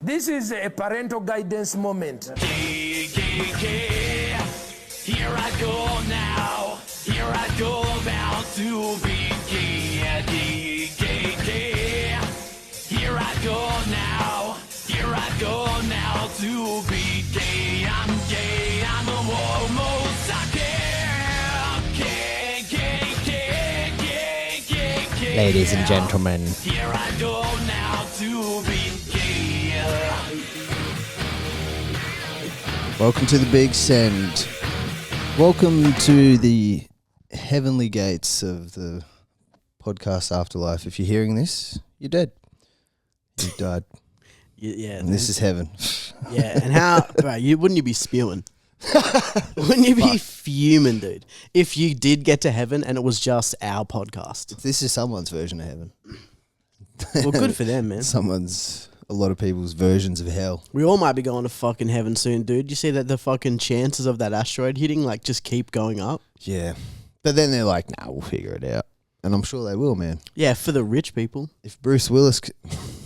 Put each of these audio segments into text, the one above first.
This is a parental guidance moment. Here I go now. Here I go about to be gay. Here I go now. Here I go now to be gay. I'm gay. I'm a homosexual. Ladies and gentlemen. Here I go now to be gay. Welcome to the Big Send. Welcome to the heavenly gates of the podcast afterlife. If you're hearing this, you're dead. You've died. Yeah, And this is heaven. yeah. And how, bro? Wouldn't you be spewing? Wouldn't you be fuming, dude? If you did get to heaven and it was just our podcast. This is someone's version of heaven. Well, good for them, man. A lot of people's versions of hell. We all might be going to fucking heaven soon, dude. You see that the fucking chances of that asteroid hitting like just keep going up? Yeah. But then they're like, nah, we'll figure it out. And I'm sure they will, man. Yeah, for the rich people. If Bruce Willis...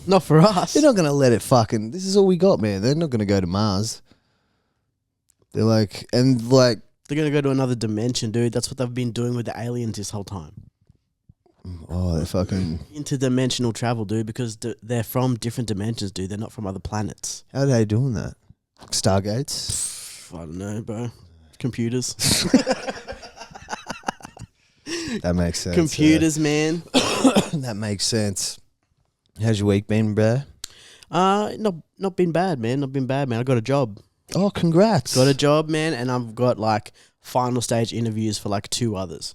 Not for us. They're not going to let it fucking... This is all we got, man. They're not going to go to Mars. They're like... And like... They're going to go to another dimension, dude. That's what they've been doing with the aliens this whole time. Oh, they're fucking... Interdimensional travel, dude, because they're from different dimensions, dude. They're not from other planets. How are they doing that? Stargates? I don't know, bro. Computers. That makes sense. Computers, man. That makes sense. How's your week been, bruh? Not been bad, man. Not been bad, man. I got a job. Oh, congrats. Got a job, man, and I've got like final stage interviews for like 2 others.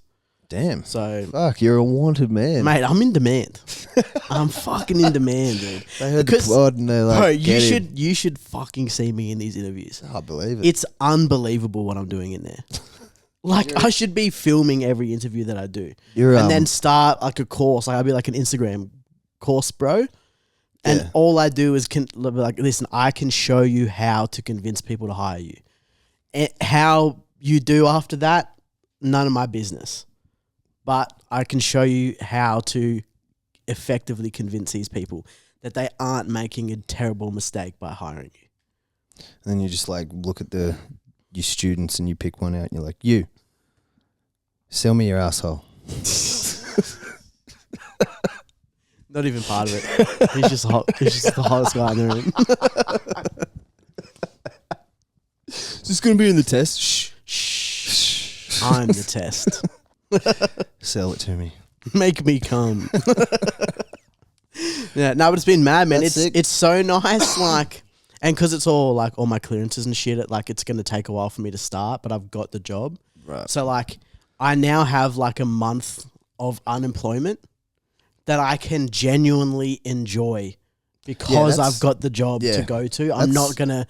Damn. So, Fuck, you're a wanted man. mate, I'm in demand. I'm fucking in demand, dude. They heard the pod and they're like, Bro, get him. you should fucking see me in these interviews. I believe it. It's unbelievable what I'm doing in there. Like, I should be filming every interview that I do. And then start like a course. Like, I'll be like an Instagram course, bro. And all I do is like, listen, I can show you how to convince people to hire you. And how you do after that, none of my business. But I can show you how to effectively convince these people that they aren't making a terrible mistake by hiring you. And then you just like look at your students and you pick one out and you're like, you, sell me your asshole. Not even part of it. He's just hot. He's just the hottest guy in the room. Is this going to be in the test? Shh. I'm the test. Sell it to me. Make me come. Yeah, no, but it's been mad, man. That's sick. It's so nice, like, and because it's all like all my clearances and shit. It's going to take a while for me to start, but I've got the job. Right. So like, I now have like a month of unemployment that I can genuinely enjoy because I've got the job to go to. I'm not gonna.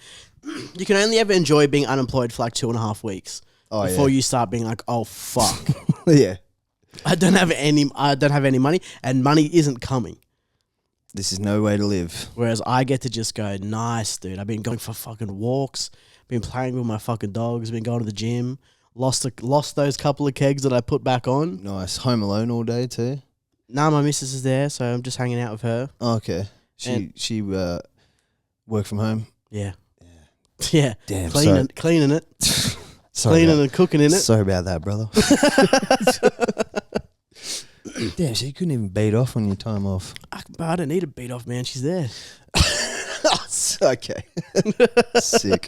You can only ever enjoy being unemployed for like 2.5 weeks before you start being like, oh fuck. Yeah. I don't have any money, and money isn't coming. This is no way to live. Whereas I get to just go, nice, dude. I've been going for fucking walks, been playing with my fucking dogs, been going to the gym, lost those couple of kegs that I put back on. Nice. Home alone all day too? Nah, my missus is there, so I'm just hanging out with her. Oh, okay. She work from home? Yeah. Yeah. Damn, cleaning it. Sorry Cleaning and cooking in it. Sorry about that, brother. Damn, so you couldn't even beat off on your time off. I don't need a beat off, man. She's there. Okay. Sick.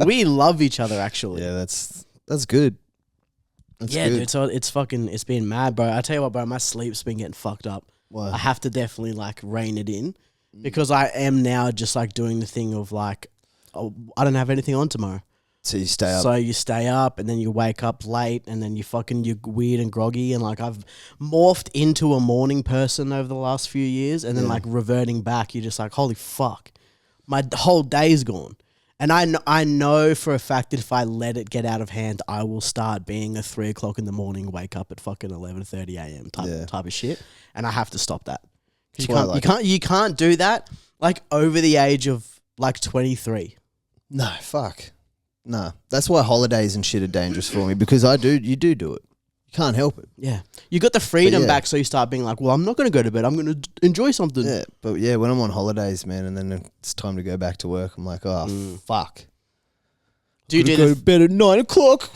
We love each other, actually. Yeah, that's good. That's good. Dude. So it's been mad, bro. I tell you what, bro. My sleep's been getting fucked up. Why? I have to definitely like rein it in because I am now just like doing the thing of like, oh, I don't have anything on tomorrow. So you stay up. So you stay up and then you wake up late and then you're weird and groggy, and like I've morphed into a morning person over the last few years, and then like reverting back, you're just like, holy fuck, my whole day's gone. And I know for a fact that if I let it get out of hand, I will start being a 3 o'clock in the morning, wake up at fucking 11:30 a.m. type of shit, and I have to stop that because you can't do that like over the age of like 23. No, fuck. No, that's why holidays and shit are dangerous for me, because you do it. You Can't help it. Yeah. You got the freedom yeah. back, so you start being like, well, I'm not going to go to bed. I'm going to enjoy something. Yeah, but yeah, when I'm on holidays, man, and then it's time to go back to work, I'm like, oh, fuck. Do you go to bed at 9 o'clock?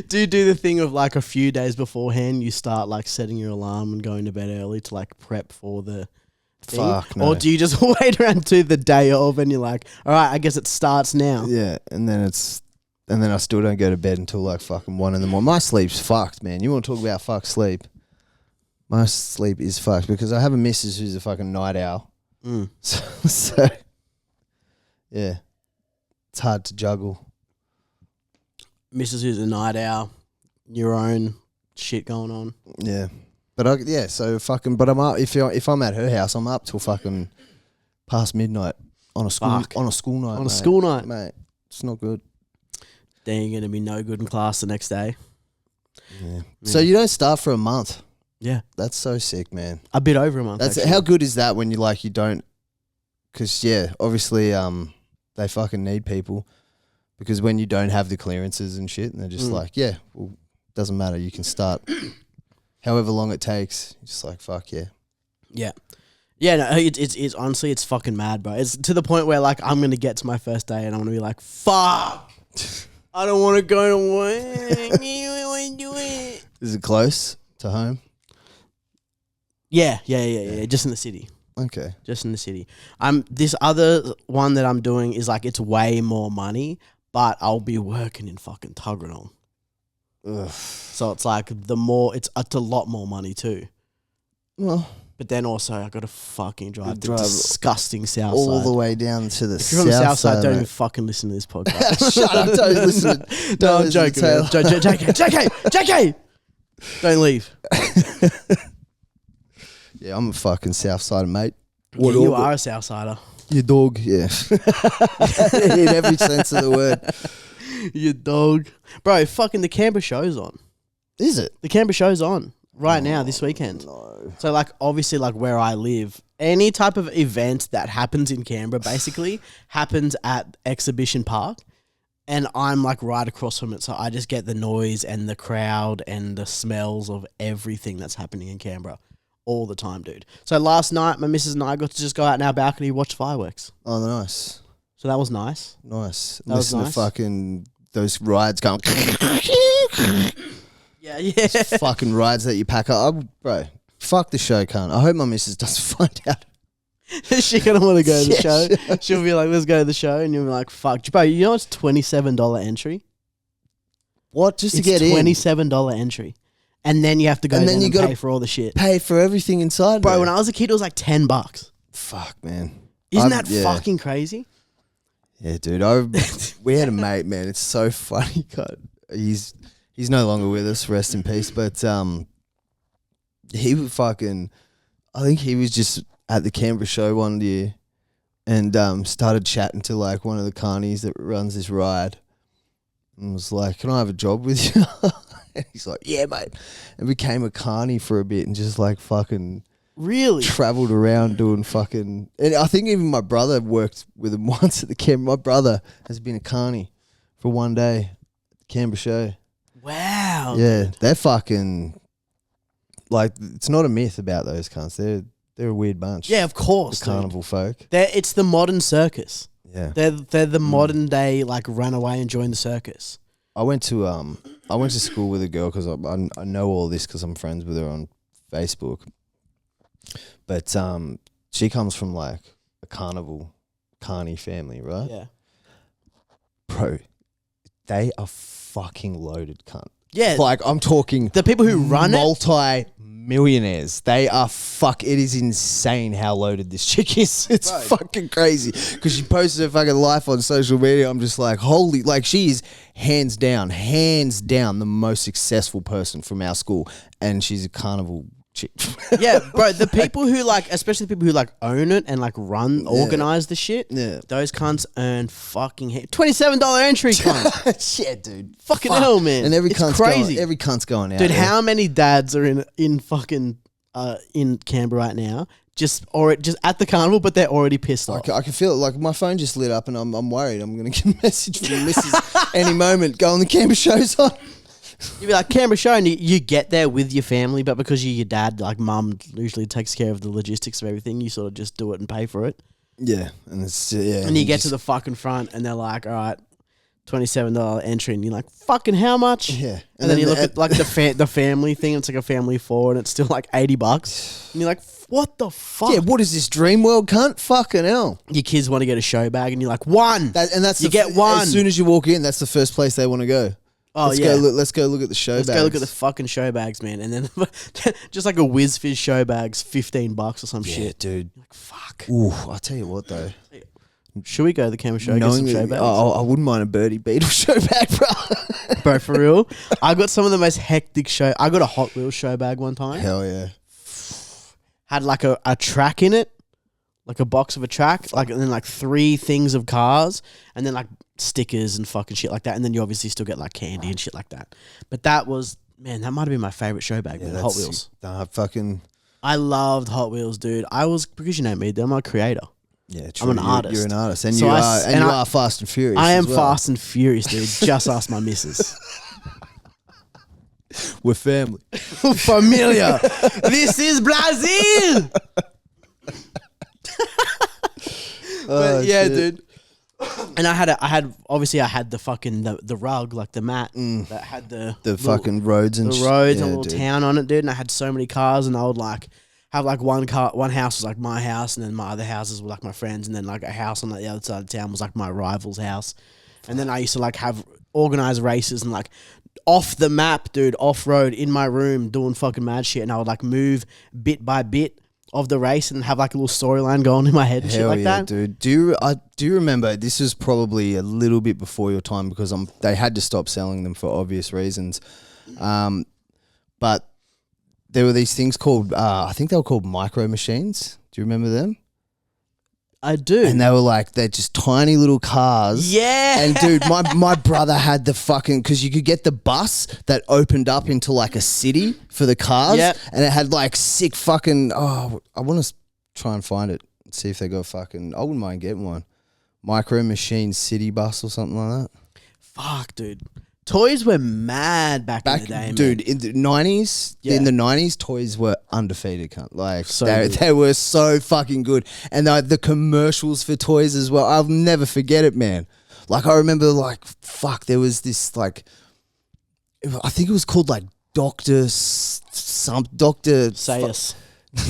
Do you do the thing of like a few days beforehand, you start like setting your alarm and going to bed early to like prep for the thing? Fuck, no. Or do you just wait around to the day of and you're like, all right, I guess it starts now? Yeah, and then I still don't go to bed until like fucking 1 in the morning. My sleep's fucked, man. You want to talk about fuck sleep? My sleep is fucked because I have a missus who's a fucking night owl. So yeah, it's hard to juggle. Mrs. who's a night owl, your own shit going on. Yeah, but but I'm up if I'm at her house, I'm up till fucking past midnight on a school night. On a school night, mate. It's not good. Then you're gonna be no good in class the next day. Yeah. So you don't start for a month. Yeah, that's so sick, man. A bit over a month. That's how good is that when you don't? Because obviously they fucking need people. Because when you don't have the clearances and shit, and they're just like, yeah, well, doesn't matter. You can start however long it takes. You're just like, fuck yeah. Yeah. Yeah, no, it's honestly, it's fucking mad, bro. It's to the point where like I'm going to get to my first day and I'm going to be like, fuck. I don't want to go to work. Is it close to home? Yeah. Just in the city. Okay. Just in the city. This other one that I'm doing is like it's way more money, but I'll be working in fucking Tuggeranong. Ugh. So it's like it's a lot more money too. Well, but then also I got to fucking drive the disgusting south all side. the way down to the if you're on the south side, don't even fucking listen to this podcast. Shut up! Don't listen. No, I'm joking. JK, don't leave. Yeah, I'm a fucking south sider, mate. Yeah, you are a south sider. Your dog, yeah. In every sense of the word. Your dog. Bro, fucking the Canberra show's on. Is it? The Canberra show's on right now this weekend. No. So like obviously like where I live, any type of event that happens in Canberra basically happens at Exhibition Park. And I'm like right across from it. So I just get the noise and the crowd and the smells of everything that's happening in Canberra. All the time, dude. So last night, my missus and I got to just go out in our balcony and watch fireworks. Oh, nice. So that was nice. Nice. Listen to fucking those rides going. Yeah. Fucking rides that you pack up. Bro, fuck the show, cunt. I hope my missus doesn't find out. Is she going to want to go to the show? She'll be like, let's go to the show. And you'll be like, fuck. Bro, you know it's $27 entry? What? Just to get in? $27 entry. And then you have to go and pay for all the shit. Pay for everything inside, bro. When I was a kid, it was like $10. Fuck, man. Isn't that fucking crazy? Yeah, dude. We had a mate, man. It's so funny. God, he's no longer with us. Rest in peace. But he would fucking. I think he was just at the Canberra show one year, and started chatting to like one of the carnies that runs this ride, and was like, "Can I have a job with you?" And he's like, yeah, mate. And became a carny for a bit and just like fucking really travelled around doing fucking. And I think even my brother worked with him once at the Canberra. My brother has been a carny for one day at the Canberra show. Wow. Yeah, they're fucking like, it's not a myth about those cunts. They're a weird bunch. Yeah, of course. The carnival folk. It's the modern circus. Yeah, they're the modern day like run away and join the circus. I went to school with a girl because I know all this because I'm friends with her on Facebook. But she comes from like a carny family, right? Yeah. Bro, they are fucking loaded, cunt. Yeah. Like I'm talking the people who run multi-millionaires. They are it is insane how loaded this chick is. It's fucking crazy. Because she posted her fucking life on social media. I'm just like, holy, like she is hands down the most successful person from our school. And she's a carnival chick. Yeah, bro, the people who like, especially the people who like own it and like organize the shit, those cunts earn fucking $27 entry, cunt. Yeah, dude. Fucking hell, man. And every cunt's going out. Dude, how many dads are in fucking in Canberra right now? Just at the carnival, but they're already pissed off. I can feel it. Like my phone just lit up, and I'm worried. I'm gonna get a message from the missus any moment. Going, the Canberra show's on. You'd be like, Canberra show, and you get there with your family, but because you're your dad, like mum usually takes care of the logistics of everything, you sort of just do it and pay for it. Yeah, and it's yeah. And you get to the fucking front, and they're like, all right, $27 entry, and you're like, fucking how much? Yeah. And then you look at like the family thing, it's like a family of 4, and it's still like $80. And you're like, what the fuck? Yeah, what is this dream world, cunt? Fucking hell. Your kids want to get a show bag, and you're like, one. You get one. As soon as you walk in, that's the first place they want to go. Oh, let's yeah. Let's go look at the show bags. Let's go look at the fucking show bags, man. And then just like a Whiz Fizz show bag's $15 or some shit. Dude. You're like, fuck. Ooh, I'll tell you what, though. Should we go to the camera show and get some show bags? I wouldn't mind a Birdie Beetle show bag, bro. Bro, for real? I got some of the most hectic I got a Hot Wheels show bag one time. Hell yeah. Had like a track in it. Like a box of a track. Like, and then like 3 things of cars. And then like stickers and fucking shit like that. And then you obviously still get like candy and shit like that. But that was, man, that might have been my favorite show bag, man, Hot Wheels. I loved Hot Wheels, dude. Because you know me, I'm a creator. Yeah, true. I'm an artist. You're an artist. And so you are Fast and Furious. I am as well. Fast and Furious, dude. Just ask my missus. We're family. Familiar. This is Brazil. But yeah, shit. Dude. And I had the fucking the rug, like the mat that had the fucking roads and and a little town on it, dude. And I had so many cars, and I would like have like one house was like my house, and then my other houses were like my friends, and then like a house on like the other side of town was like my rival's house. And then I used to like have organized races and like off the map, dude, off road in my room doing fucking mad shit, and I would like move bit by bit of the race and have like a little storyline going in my head and shit like that. Dude. Do you remember, this is probably a little bit before your time because they had to stop selling them for obvious reasons. But there were these things called, I think they were called micro machines. Do you remember them? I do. And they were they're just tiny little cars. Yeah. And dude, my brother had the fucking, because you could get the bus that opened up into like a city for the cars. Yep. And it had like sick fucking, I want to try and find it and see if they got fucking, I wouldn't mind getting one. Micro Machine City Bus or something like that. Fuck, dude. Toys were mad back in the day, dude, man. in the 90s, in the 90s, toys were undefeated, cunt. Like, so they were so fucking good. And the commercials for toys as well, I'll never forget it, man. Like, I remember, there was this, I think it was called, Dr. Sayus.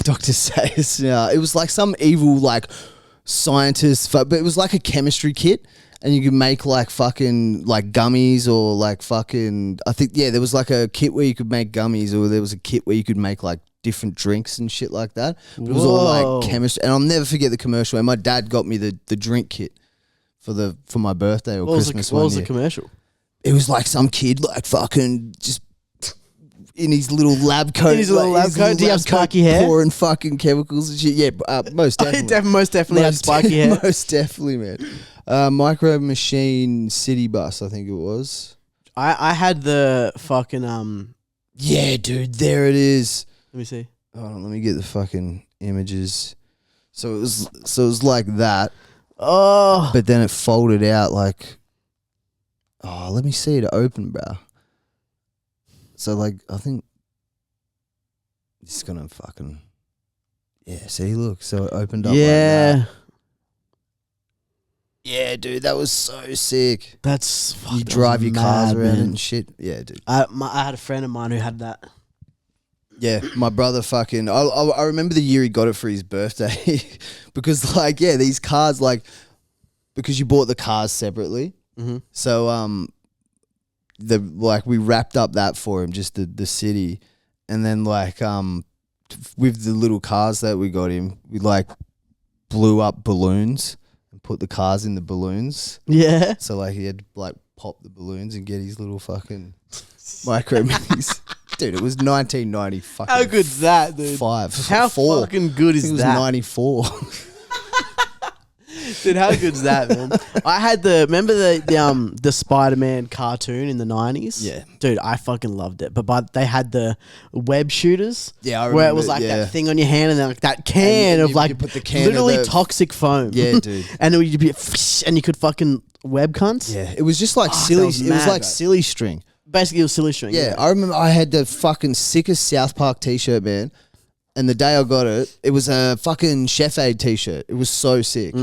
Dr. Sayus, yeah. It was like some evil, scientist, but it was like a chemistry kit. And you could make fucking gummies or I think, there was a kit where you could make gummies, or there was a kit where you could make different drinks and shit like that. But it was all chemistry. And I'll never forget the commercial. And my dad got me the drink kit for my birthday or Christmas one year. What was the commercial? It was some kid fucking just in his little lab coat. In his little lab coat? Do you have spiky hair? Pouring fucking chemicals and shit. Yeah, most definitely. Most definitely had spiky hair. Most definitely, man. Micro Machine City Bus, I think it was. I had the fucking Yeah, dude, there it is. Let me see. Hold on, let me get the fucking images. So it was like that. Oh. But then it folded out let me see it open, bro. So I think this is gonna fucking see, look, so it opened up like that. Yeah, dude, that was so sick. That's you drive your cars around and shit. Yeah, dude. I had a friend of mine who had that. Yeah, my brother fucking. I remember the year he got it for his birthday because these cars because you bought the cars separately. Mm-hmm. So we wrapped up that for him, just the city, and then with the little cars that we got him, we blew up balloons. Put the cars in the balloons. Yeah. So he had to pop the balloons and get his little fucking micro minis. Dude, it was 1990 fucking. How good's that, dude? How fucking good is that? It was 94. Dude, how good's that, man? I had remember the Spider-Man cartoon in the 90s? Yeah. Dude, I fucking loved it. But they had the web shooters. Yeah, I remember. Where it was that thing on your hand and then that can of you put the can literally toxic foam. Yeah, dude. And it would be and you could fucking web cunts. Yeah, it was just silly. It was mad, silly string. Basically, it was silly string. Yeah, I remember I had the fucking sickest South Park t-shirt, man. And the day I got it, it was a fucking Chef Aid t-shirt. It was so sick.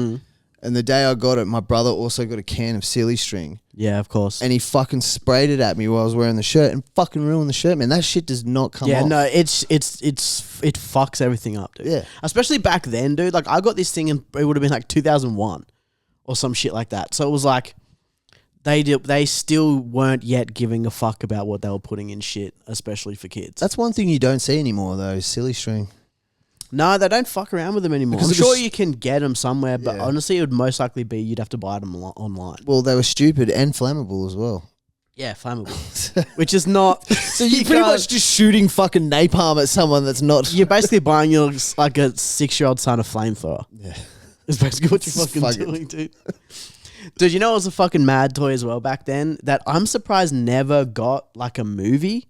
And the day I got it, my brother also got a can of silly string. Yeah, of course. And he fucking sprayed it at me while I was wearing the shirt and fucking ruined the shirt, man. That shit does not come off. Yeah, no, it fucks everything up, dude. Yeah. Especially back then, dude. Like, I got this thing and it would have been like 2001 or some shit like that. So it was like, they still weren't yet giving a fuck about what they were putting in shit, especially for kids. That's one thing you don't see anymore, though, silly string. No, they don't fuck around with them anymore. Because I'm sure you can get them somewhere, but Yeah. honestly, it would most likely be you'd have to buy them online. Well, they were stupid and flammable as well. Yeah, flammable. Which is not... So you're pretty much just shooting fucking napalm at someone that's not... You're basically buying your, like, a 6-year-old son a flamethrower. Yeah. It's basically what you're fucking doing, dude. Dude, you know it was a fucking mad toy as well back then that I'm surprised never got, like, a movie?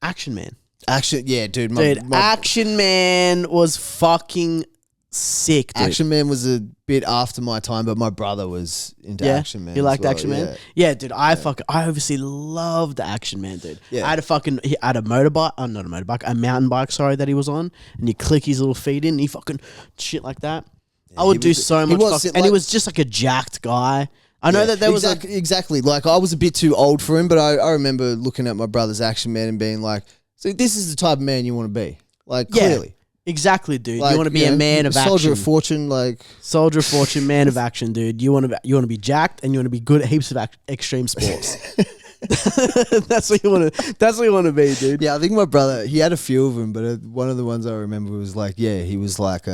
Action Man. Yeah, dude. Action Man was fucking sick, dude. Action Man was a bit after my time, but my brother was into Action Man. You liked as well. Action Man? Yeah, dude. I obviously loved Action Man, dude. Yeah. I had a motorbike, not a motorbike, a mountain bike, sorry, that he was on, and you click his little feet in, and he fucking shit like that. Yeah, I would do so much, and he was just like a jacked guy. I know that there was exactly like I was a bit too old for him, but I remember looking at my brother's Action Man and being like, so this is the type of man you want to be. Like, clearly. Exactly, dude. Like, you want to be a man of action. Soldier of fortune, like... Soldier of fortune, man of action, dude. You want to be jacked and you want to be good at heaps of extreme sports. That's what you want to be, dude. Yeah, I think my brother, he had a few of them, but one of the ones I remember was like, he was like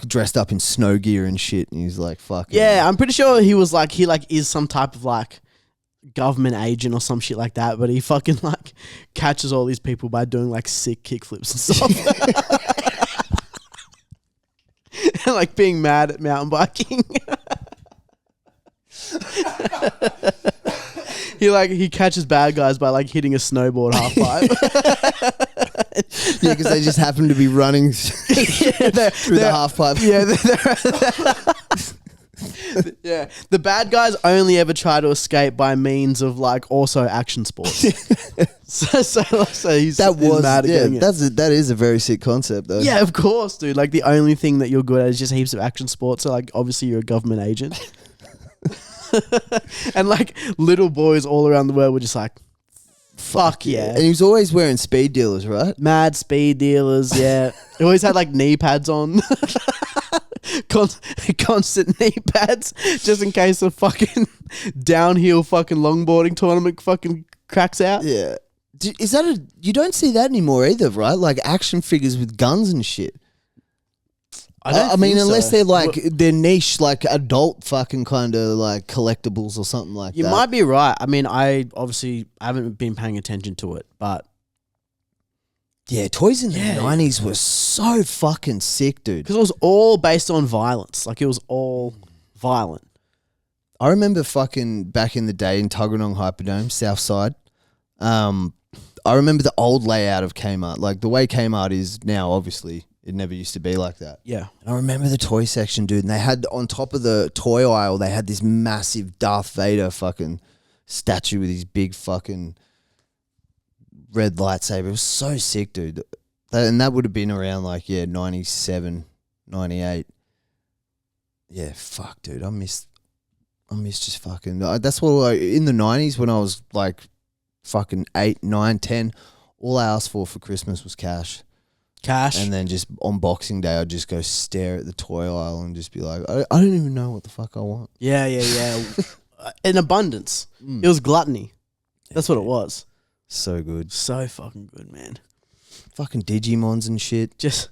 dressed up in snow gear and shit, and he's like, fucking... Yeah, I'm pretty sure he was like, is some type of like... government agent or some shit like that, but he fucking like catches all these people by doing like sick kickflips and stuff. And like being mad at mountain biking. He catches bad guys by like hitting a snowboard half pipe. Yeah, because they just happen to be running through the half pipe. Yeah, the bad guys only ever try to escape by means of like also action sports. so he's mad at getting it. That is a very sick concept though. Yeah, of course, dude. Like the only thing that you're good at is just heaps of action sports. So like obviously you're a government agent. And like little boys all around the world were just like, fuck yeah. And he was always wearing speed dealers, right? Mad speed dealers, yeah. He always had like knee pads on. Constant knee pads just in case a fucking downhill fucking longboarding tournament fucking cracks out. Yeah. Is that you don't see that anymore either, right? Like action figures with guns and shit. I mean, unless they're like they're niche, like adult fucking kind of like collectibles or something like that. You might be right. I mean, I haven't been paying attention to it, but yeah, toys in the 90s were so fucking sick, dude. Because it was all based on violence. Like it was all violent. I remember fucking back in the day in Tuggeranong Hyperdome, South Side. I remember the old layout of Kmart, like the way Kmart is now. Obviously, it never used to be like that. Yeah, and I remember the toy section, dude. And they had on top of the toy aisle, they had this massive Darth Vader fucking statue with his big fucking red lightsaber. It was so sick, dude. And that would have been around like 97, 98. Yeah, fuck, dude. I miss just fucking. That's what in the 90s when I was like fucking 8, 9, 10. All I asked for Christmas was cash. And then just on Boxing Day, I'd just go stare at the toy aisle and just be like, I don't even know what the fuck I want. Yeah. In abundance. It was gluttony. That's what it was. So good. So fucking good, man. Fucking Digimons and shit. Just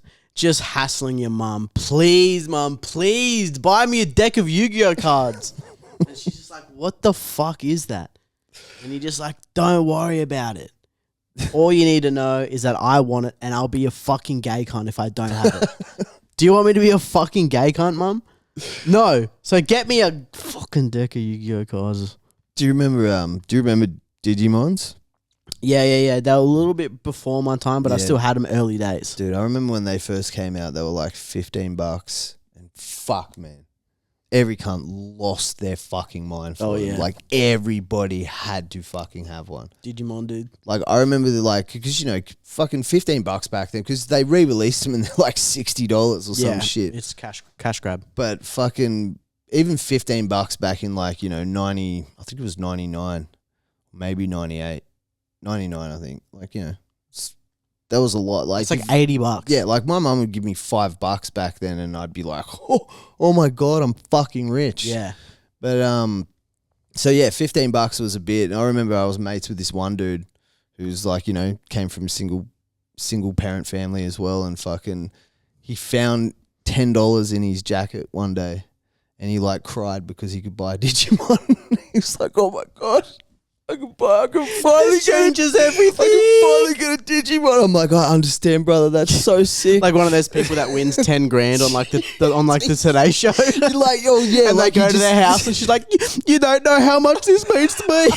hassling your mum. Please, mum, please buy me a deck of Yu-Gi-Oh cards. And she's just like, what the fuck is that? And you're just like, don't worry about it. All you need to know is that I want it and I'll be a fucking gay cunt if I don't have it. Do you want me to be a fucking gay cunt, mum? No. So get me a fucking deck of Yu-Gi-Oh cards. Do you remember Digimons? Yeah. They were a little bit before my time, but I still had them early days. Dude, I remember when they first came out, they were like $15. And fuck, man. every cunt lost their fucking mind for them. Like, everybody had to fucking have one. Digimon, dude. Like, I remember, because, fucking $15 back then, because they re-released them and they're like $60 or some shit. It's cash grab. But fucking, even $15 back in, 90, I think it was 99, maybe 98, 99, I think. That was a lot. It's like $80. Yeah, like my mum would give me $5 back then, and I'd be like, "Oh my god, I'm fucking rich." Yeah, but so yeah, $15 was a bit. And I remember I was mates with this one dude who's came from single parent family as well, and fucking he found $10 in his jacket one day, and he cried because he could buy a Digimon. He was like, "Oh my god. I can finally changes everything. I can finally get a Digimon." I'm like, I understand, brother. That's so sick. Like one of those people that wins 10 grand on the Today Show. You're like, oh yeah, and they go to their house and she's like, you don't know how much this means to me.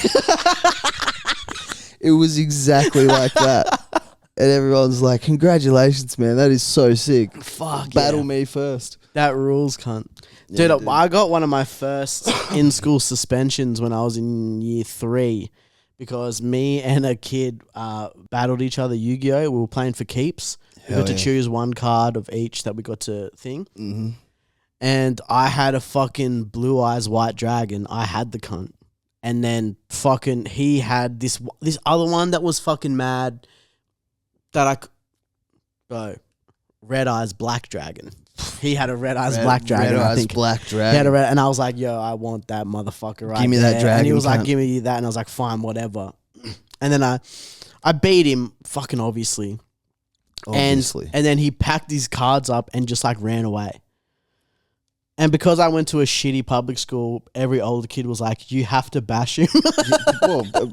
It was exactly like that. And everyone's like, congratulations, man. That is so sick. Fuck Battle me first. That rules, cunt. Dude, I got one of my first in-school suspensions when I was in year 3 because me and a kid battled each other Yu-Gi-Oh! We were playing for keeps. We got to choose one card of each that we got to thing. Mm-hmm. And I had a fucking blue eyes white dragon. I had the cunt. And then fucking he had this other one that was fucking mad that red eyes black dragon. He had a red eyes black dragon. Red eyes black dragon. He had and I was like, yo, I want that motherfucker right Give me there. that dragon. And he was like, give me that. And I was like, fine, whatever. And then I beat him, fucking obviously. And then he packed his cards up and just ran away. And because I went to a shitty public school, every older kid was like, you have to bash him.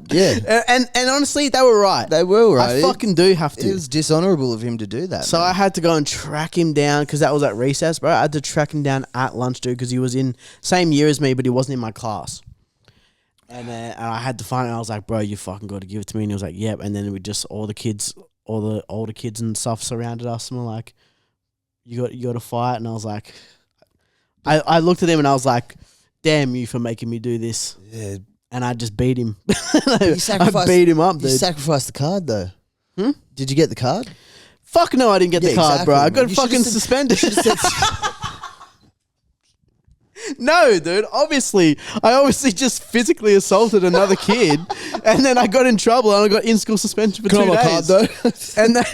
Yeah. And honestly, they were right. They were right. I fucking do have to. It was dishonorable of him to do that. So I had to go and track him down because that was at recess, bro. I had to track him down at lunch, dude, because he was in same year as me, but he wasn't in my class. And then I had to find it. I was like, bro, you fucking got to give it to me. And he was like, yep. And then all the older kids and stuff surrounded us and were like, you got to fight. And I was like, I looked at him and I was like, damn you for making me do this. Yeah. And I just beat him. I beat him up, dude. You sacrificed the card, though. Did you get the card? Fuck no, I didn't get the card, bro. I got fucking suspended. No, dude. I obviously just physically assaulted another kid, and then I got in trouble and I got in-school suspension for 2 days. Card, though? And then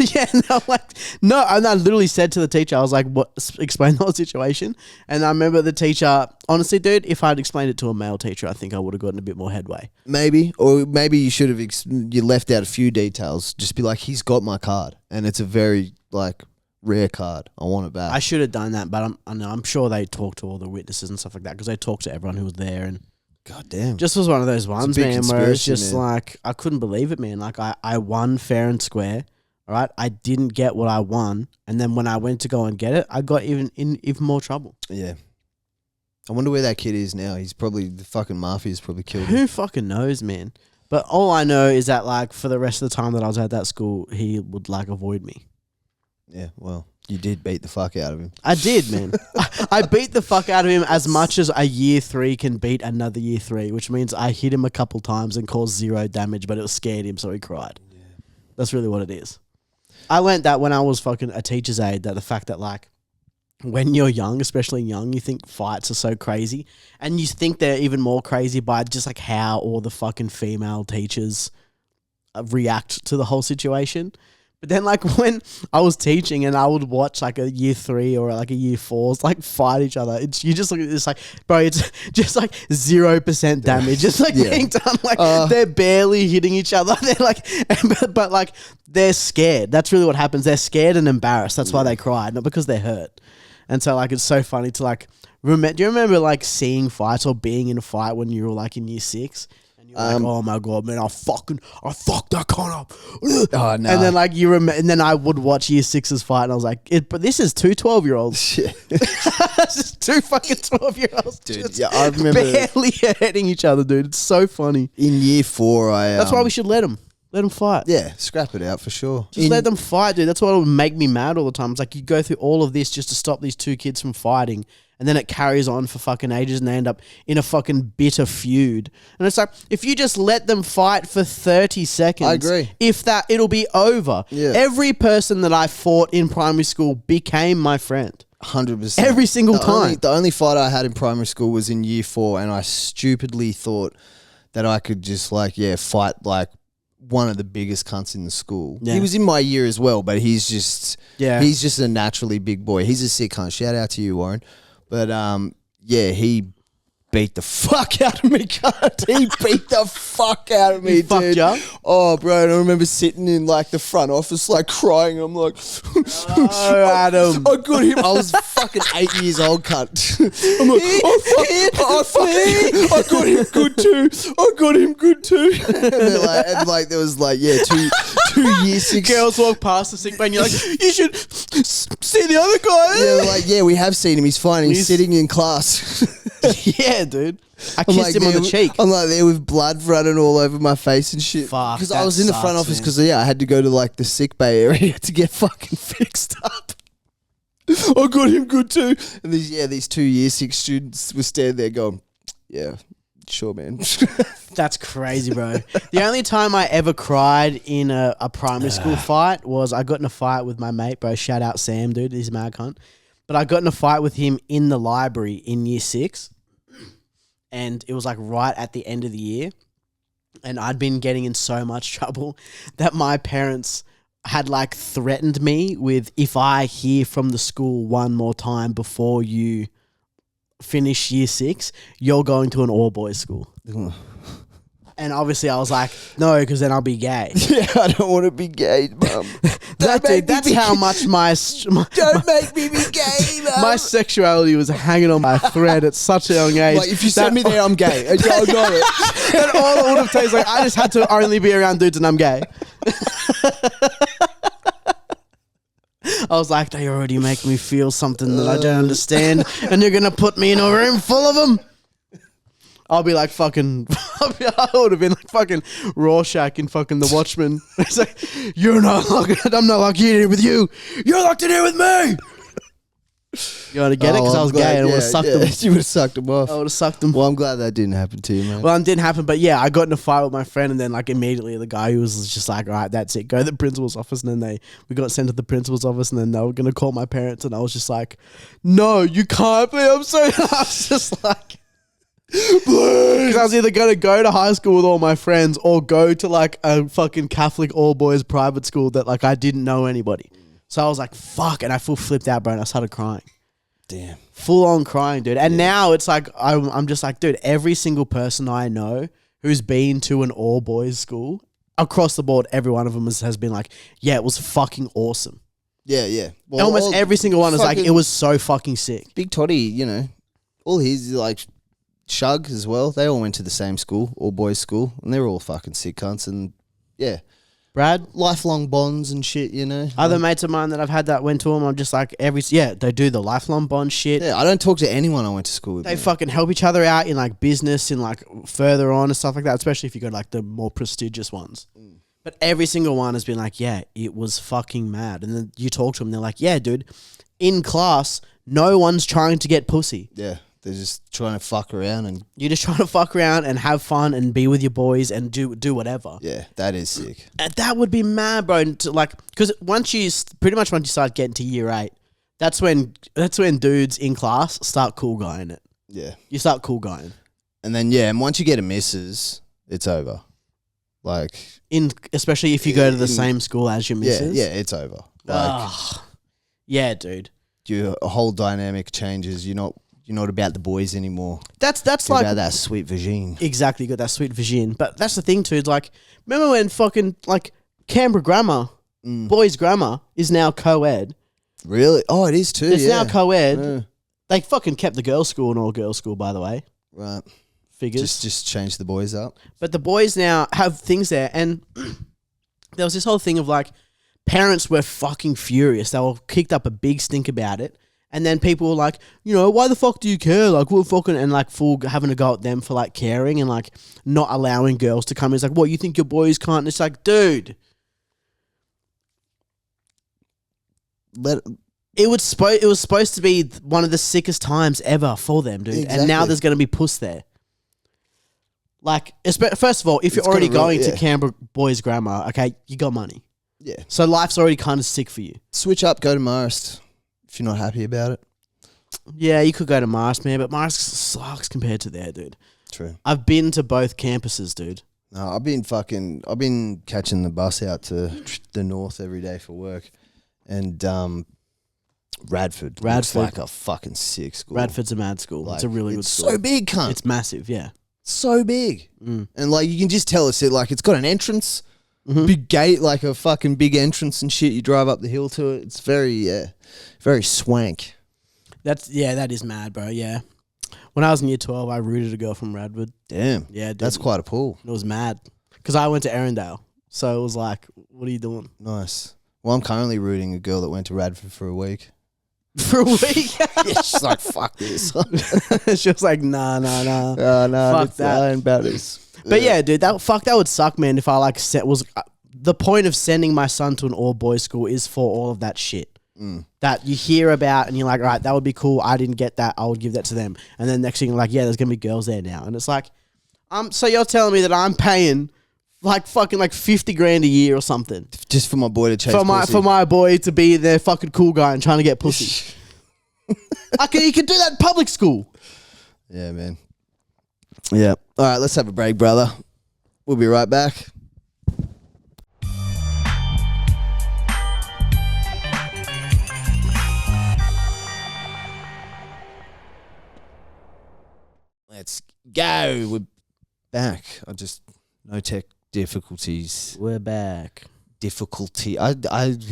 I'm like, no. And I literally said to the teacher, I was like, "What? Explain the whole situation." And I remember the teacher. Honestly, dude, if I'd explained it to a male teacher, I think I would have gotten a bit more headway. Maybe, or maybe you should have. You left out a few details. Just be like, he's got my card, and it's a very rare card. I want it back. I should have done that, but I'm sure they talked to all the witnesses and stuff like that because they talked to everyone who was there and God damn. Just was one of those ones, man, where it's just man. I couldn't believe it, man. I won fair and square, all right? I didn't get what I won, and then when I went to go and get it, I got even more trouble. Yeah. I wonder where that kid is now. He's probably, the fucking mafia's probably killed him. Who fucking knows, man? But all I know is that, for the rest of the time that I was at that school, he would, avoid me. Yeah, well, you did beat the fuck out of him. I did, man. I beat the fuck out of him as much as a year 3 can beat another year 3, which means I hit him a couple times and caused 0 damage, but it scared him, so he cried. Yeah. That's really what it is. I learned that when I was fucking a teacher's aide, that the fact that, when you're young, especially young, you think fights are so crazy, and you think they're even more crazy by just, how all the fucking female teachers react to the whole situation. But then, when I was teaching and I would watch, a year 3 or, a year 4s, fight each other, you just look at this, bro, it's just, 0% damage. Just, being done, they're barely hitting each other. They're, but, they're scared. That's really what happens. They're scared and embarrassed. That's why they cry, not because they're hurt. And so, it's so funny to, do you remember, seeing fights or being in a fight when you were, in year 6? Oh my god, man! I fucked that con up. Oh no! And then you remember, and then I would watch year 6's fight, and I was like, but this is 2 12-year-olds. Shit, this is 2 fucking 12-year-olds, dude. Yeah, I remember barely hitting each other, dude. It's so funny. In year 4, that's why we should let them fight. Yeah, scrap it out for sure. Just let them fight, dude. That's what would make me mad all the time. It's you go through all of this just to stop these 2 kids from fighting, And then it carries on for fucking ages and they end up in a fucking bitter feud. And it's like, if you just let them fight for 30 seconds. I agree. If that, it'll be over. Yeah. Every person that I fought in primary school became my friend. 100%. Every single time. The only fight I had in primary school was in year 4, and I stupidly thought that I could just fight like one of the biggest cunts in the school. Yeah. He was in my year as well, but he's just a naturally big boy. He's a sick cunt. Shout out to you, Warren. But he beat the fuck out of me, cunt. He beat the fuck out of me, fucked dude. ya? Oh, bro, and I remember sitting in like the front office, like crying. I'm like, oh, Adam. I got him. I was fucking 8 years old, cunt. I'm like, I got him good too. I got him good too. and there was 2 year 6 Girls walk past the sick bay and you're like, you should see the other guy. Yeah, we have seen him. He's fine. He's sitting in class. Yeah, dude. I kissed him on the cheek. I'm like there with blood running all over my face and shit. Fuck, because I was in the front office because I had to go to like the sick bay area to get fucking fixed up. I got him good too. And these 2 year 6 students were standing there going, yeah, sure, man. That's crazy, bro. The only time I ever cried in a primary school fight was I got in a fight with my mate, bro. Shout out Sam, dude. He's a mad cunt. But I got in a fight with him in the library in year 6. And it was like right at the end of the year. And I'd been getting in so much trouble that my parents had like threatened me with, if I hear from the school one more time before you finish year 6, you're going to an all boys school. And obviously I was like, no, because then I'll be gay. Yeah, I don't want to be gay, mum. That's how much Don't make me be gay, mum. my sexuality was hanging on by a thread at such a young age. Like, if you send me there, I'm gay. I know it. And all it would have taken is like, I just had to only be around dudes and I'm gay. I was like, they already make me feel something that I don't understand, and you're going to put me in a room full of them? I'll be like fucking, I would have been like fucking Rorschach in fucking The Watchmen. It's like, I'm not locked in here with you. You're locked in here with me. You want to get it? Because I was gay and I would have sucked them. You would have sucked them off. I would have sucked them. Well, I'm glad that didn't happen to you, man. Well, it didn't happen, but yeah, I got in a fight with my friend, and then like immediately the guy who was just like, all right, that's it, go to the principal's office. And then we got sent to the principal's office, and then they were going to call my parents, and I was just like, no, you can't be. I'm sorry. I was just like, because I was either going to go to high school with all my friends or go to like a fucking Catholic all boys private school that like I didn't know anybody. So I was like, fuck, and I full flipped out, bro, and I started crying. Damn. Full on crying, dude. And now it's like, I'm just like, dude, every single person I know who's been to an all boys school, across the board, every one of them has been like, yeah, it was fucking awesome. Yeah, yeah. Well, almost every single one is like, it was so fucking sick. Big Toddy, all his, like, Shug as well, they all went to the same school, all boys school, and they're all fucking sick cunts, and yeah. Brad? Lifelong bonds and shit, Other mates of mine that I've had that went to them, I'm just like, they do the lifelong bond shit. Yeah, I don't talk to anyone I went to school with. They fucking help each other out in like business and like further on and stuff like that, especially if you go to like the more prestigious ones. But every single one has been like, yeah, it was fucking mad. And then you talk to them, they're like, yeah, dude, in class, no one's trying to get pussy. Yeah. They're just trying to fuck around and... You're just trying to fuck around and have fun and be with your boys and do whatever. Yeah, that is sick. And that would be mad, bro. Because once you start getting to year 8, that's when dudes in class start cool guying it. Yeah. You start cool guying. And then, and once you get a missus, it's over. Like... Especially if you go to the same school as your missus. Yeah, it's over. Like... yeah, dude. Your whole dynamic changes. You're not about the boys anymore. That's You're like about that sweet vagine. Exactly, you got that sweet vagine. But that's the thing too. It's like, remember when fucking like Canberra Grammar, boys' grammar is now co-ed. Really? Oh, it is too. It's now co-ed. Yeah. They fucking kept the girls' school an all-girls school, by the way. Right. Figures. Just change the boys up. But the boys now have things there, and there was this whole thing of like, parents were fucking furious. They were kicked up a big stink about it. And then people were like, why the fuck do you care? Like, we're fucking, and like full having to go at them for like caring and like not allowing girls to come in. It's like, what, you think your boys can't? And it's like, dude. It was supposed to be one of the sickest times ever for them, dude. Exactly. And now there's going to be puss there. Like, first of all, if you're already going to Canberra Boys Grammar, okay, you got money. Yeah. So life's already kind of sick for you. Switch up, go to Marist if you're not happy about it. Yeah, you could go to Marist, man, but Marist sucks compared to there, dude. True. I've been to both campuses, dude. No, I've been catching the bus out to the north every day for work, and Radford looks like a fucking sick school. Radford's a mad school. It's a really good school. It's so big, cunt. It's massive, yeah. So big, and like you can just tell it's it's got an entrance, big gate, like a fucking big entrance and shit. You drive up the hill to it. It's very swank. That is mad, bro. Yeah. When I was in year 12, I rooted a girl from Radford. Damn. Yeah, dude. That's quite a pull. It was mad. Because I went to Erindale. So it was like, what are you doing? Nice. Well, I'm currently rooting a girl that went to Radford for a week. For a week? Yeah, she's like, fuck this. She was like, nah. No, Fuck that. I ain't about this. But yeah, dude, that would suck, man, if I the point of sending my son to an all-boys school is for all of that shit. That you hear about and you're like, right, that would be cool. I didn't get that. I would give that to them. And then next thing you're like, yeah, there's going to be girls there now. And it's like, so you're telling me that I'm paying like fucking like 50 grand a year or something. Just for my boy to chase pussy. For my boy to be their fucking cool guy and trying to get pussy. You can do that in public school. Yeah, man. Yeah. All right, let's have a break, brother. We'll be right back. Let's go. We're back. No tech difficulties. We're back. Difficulty. I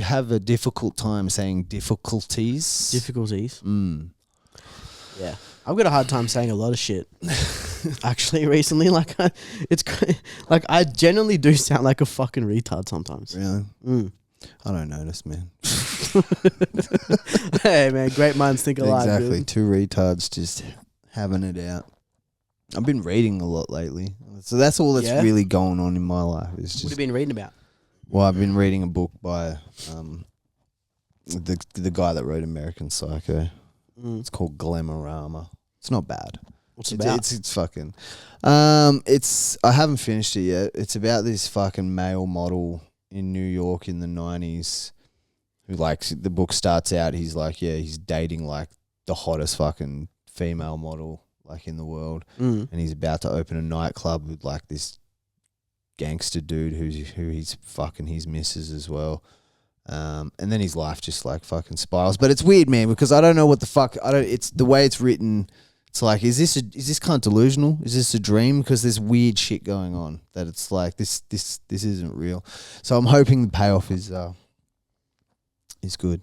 have a difficult time saying difficulties. Difficulties? Yeah. I've got a hard time saying a lot of shit. Actually, recently, I genuinely do sound like a fucking retard sometimes. Really? I don't notice, man. Hey, man, great minds think alike. Exactly. Dude. Two retards just having it out. I've been reading a lot lately. So that's all that's really going on in my life. It's just, what have you been reading about? Well, I've been reading a book by the guy that wrote American Psycho. It's called Glamorama. It's not bad. What's it about? It's fucking. I haven't finished it yet. It's about this fucking male model in New York in the 90s who, like, the book starts out, he's dating like the hottest fucking female model like in the world, and he's about to open a nightclub with like this gangster dude who he's fucking his missus as well. And then his life just like fucking spirals. But it's weird, man, because I don't know what the fuck. It's the way it's written. It's like, is this kind of delusional? Is this a dream? Because there's weird shit going on that it's like this isn't real. So I'm hoping the payoff is good.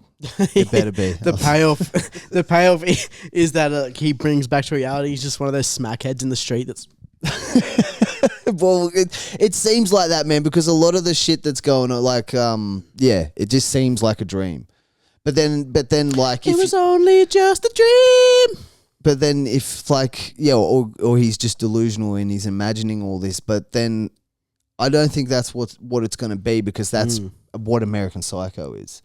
It better be. The payoff is that he brings back to reality. He's just one of those smackheads in the street that's. Well, it seems like that, man, because a lot of the shit that's going on, like, it just seems like a dream. But then, like, it was only just a dream. But then, if like, or he's just delusional and he's imagining all this. But then, I don't think that's what it's going to be, because that's what American Psycho is.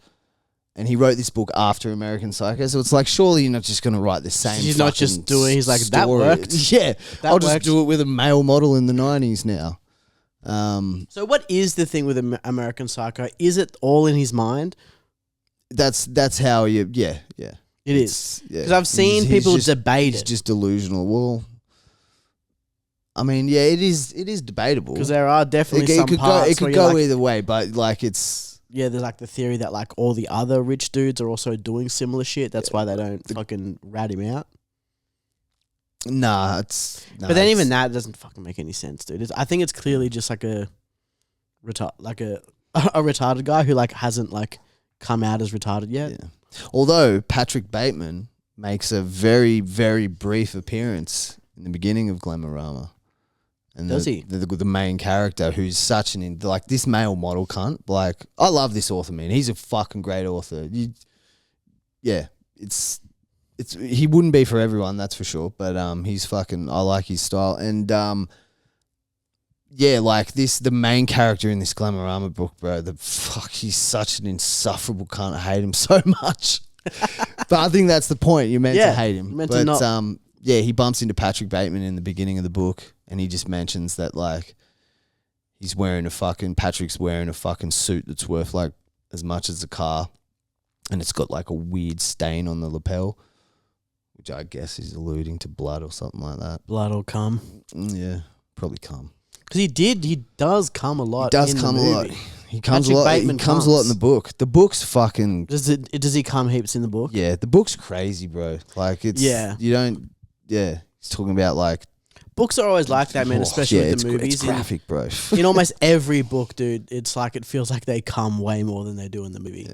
And he wrote this book after American Psycho, so it's like, surely you're not just going to write the same. He's not just doing. He's like, that worked. Yeah, I'll just do it with a male model in the 90s now. So what is the thing with American Psycho? Is it all in his mind? That's how you. Yeah. It is, because I've seen people debate it. It's just delusional. Well, I mean, yeah, it is debatable, because there are definitely some parts. It could go either way, but like it's. Yeah, there's like the theory that like all the other rich dudes are also doing similar shit. That's why they don't fucking rat him out. Nah, but then even that doesn't fucking make any sense, dude. I think it's clearly just like a retarded guy who like hasn't like come out as retarded yet. Yeah. Although Patrick Bateman makes a very, very brief appearance in the beginning of Glamorama. And does he? The main character, who's such this male model cunt. Like, I love this author, man. He's a fucking great author. He wouldn't be for everyone, that's for sure. But he's fucking. I like his style, and the main character in this Glamorama book, bro. He's such an insufferable cunt. I hate him so much. But I think that's the point. You're meant to hate him. Meant to not. He bumps into Patrick Bateman in the beginning of the book, and he just mentions that like Patrick's wearing a fucking suit that's worth like as much as a car, and it's got like a weird stain on the lapel, which I guess is alluding to blood or something like that. Blood or cum. Yeah, probably cum. Because he does cum a lot. He does cum a lot. He comes a lot. He comes a lot in the book. The book's fucking. Does he come heaps in the book? Yeah, the book's crazy, bro. Like it's. Yeah. You don't. Yeah, he's talking about like. Books are always like that, man. Especially with the movies. It's graphic, bro. In almost every book, dude, it's like it feels like they cum way more than they do in the movie.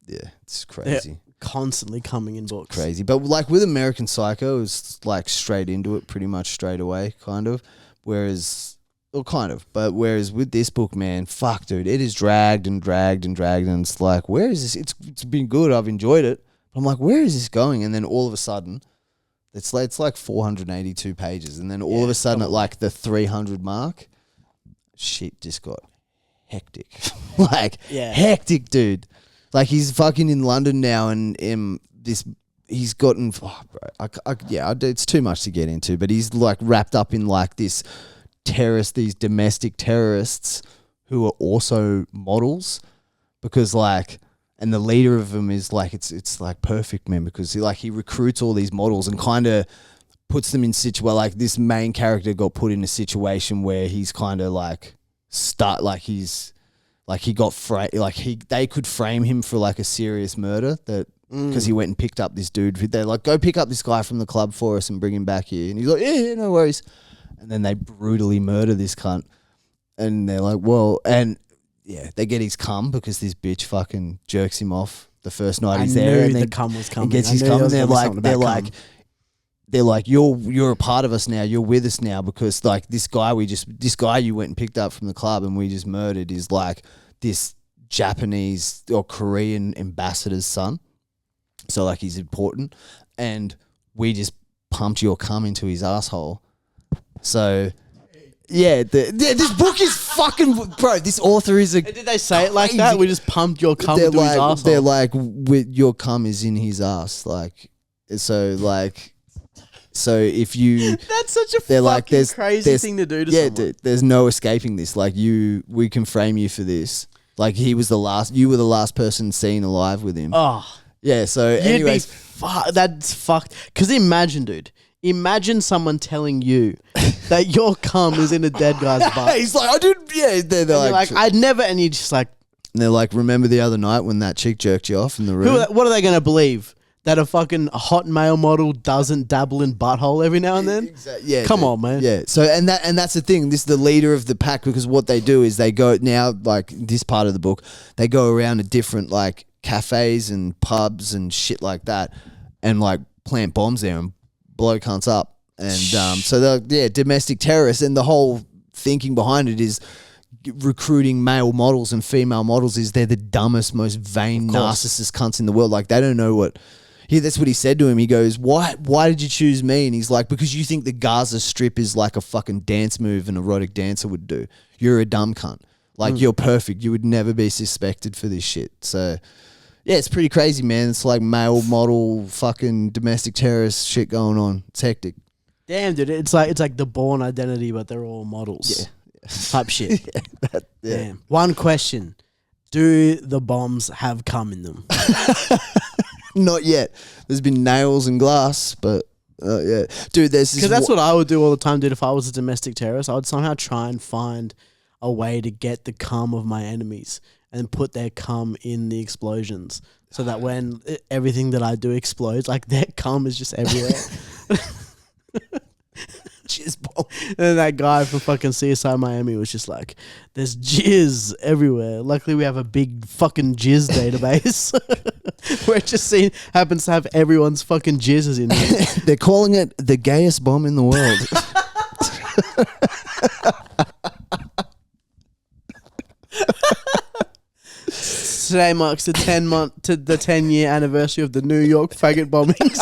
Yeah, it's crazy. They're constantly coming in books. Crazy, but like with American Psycho, it's like straight into it, pretty much straight away, kind of. Whereas with this book, man, fuck, dude, it is dragged, and it's like, where is this? It's been good. I've enjoyed it. But I'm like, where is this going? And then all of a sudden, it's like 482 pages, and then all of a sudden at like the 300 mark, shit just got hectic. Hectic, dude. Like he's fucking in London now, and he's gotten, it's too much to get into, but he's like wrapped up in like these domestic terrorists who are also models, because like, and the leader of them is like, it's like perfect, man, because he recruits all these models and kind of puts them in like this main character got put in a situation where he's kind of like they could frame him for like a serious murder because he went and picked up this dude. They're like, go pick up this guy from the club for us and bring him back here. And he's like, yeah, no worries. And then they brutally murder this cunt. And they're like, well, and yeah, they get his cum because this bitch fucking jerks him off the first night he's there. And the cum was coming. And gets his cum. And they're like, you're a part of us now. You're with us now because like this guy you went and picked up from the club and we just murdered is like this Japanese or Korean ambassador's son. So like he's important, and we just pumped your cum into his asshole. So yeah, this book is fucking, bro. This author is a. Did they say it like that? We just pumped your cum into his asshole. They're like, your cum is in his ass, like so like. So if you, that's such a fucking crazy thing to do to someone. Dude, there's no escaping this. Like we can frame you for this. Like you were the last person seen alive with him. Oh. Yeah, so anyways. That's fucked. Because imagine someone telling you that your cum is in a dead guy's butt. He's like, I didn't, yeah. They're like, I'd never, and you're just like. And they're like, remember the other night when that chick jerked you off in the room? What are they going to believe? That a fucking hot male model doesn't dabble in butthole every now and then? Exactly. Yeah, come on, man. Yeah. So and that's the thing. This is the leader of the pack, because what they do is they go now, like this part of the book, they go around to different like cafes and pubs and shit like that, and like plant bombs there and blow cunts up. And so they're domestic terrorists, and the whole thinking behind it is recruiting male models and female models is they're the dumbest, most vain narcissist cunts in the world. Like they don't know what. That's what he said to him. He goes, why did you choose me? And he's like, because you think the Gaza Strip is like a fucking dance move an erotic dancer would do. You're a dumb cunt. Like, you're perfect. You would never be suspected for this shit. So, yeah, it's pretty crazy, man. It's like male model fucking domestic terrorist shit going on. It's hectic. Damn, dude. It's like the Bourne Identity, but they're all models. Yeah. Type shit. Yeah. Damn. One question. Do the bombs have cum in them? Not yet. There's been nails and glass, but yeah. Dude, there's this... Because that's what I would do all the time, dude. If I was a domestic terrorist, I would somehow try and find a way to get the cum of my enemies and put their cum in the explosions so that when everything that I do explodes, like their cum is just everywhere. Jizz bomb. And that guy from fucking CSI Miami was just like, there's jizz everywhere. Luckily, we have a big fucking jizz database where it just happens to have everyone's fucking jizzes in it. They're calling it the gayest bomb in the world. Today marks the 10-year anniversary of the New York faggot bombings.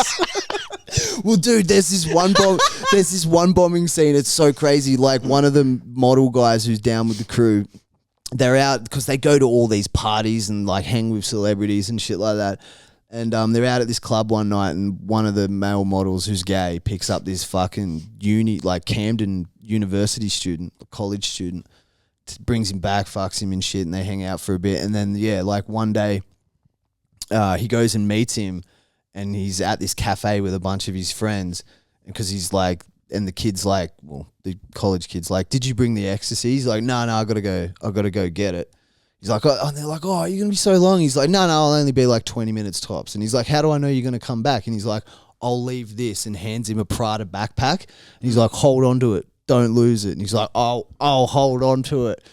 Well, dude, there's this one bombing scene. It's so crazy. Like one of the model guys who's down with the crew, they're out because they go to all these parties and like hang with celebrities and shit like that. And they're out at this club one night, and one of the male models who's gay picks up this fucking Camden University student, a college student, brings him back, fucks him and shit, and they hang out for a bit. And then, one day he goes and meets him, and he's at this cafe with a bunch of his friends, because he's like, and the kid's like, the college kid's like, did you bring the ecstasy? He's like, no, I gotta go get it. He's like, and they're like, oh, you're gonna be so long. He's like, no, I'll only be like 20 minutes tops. And he's like, how do I know you're gonna come back? And he's like, I'll leave this, and hands him a Prada backpack. And he's like, hold on to it, don't lose it. And he's like, I'll hold on to it.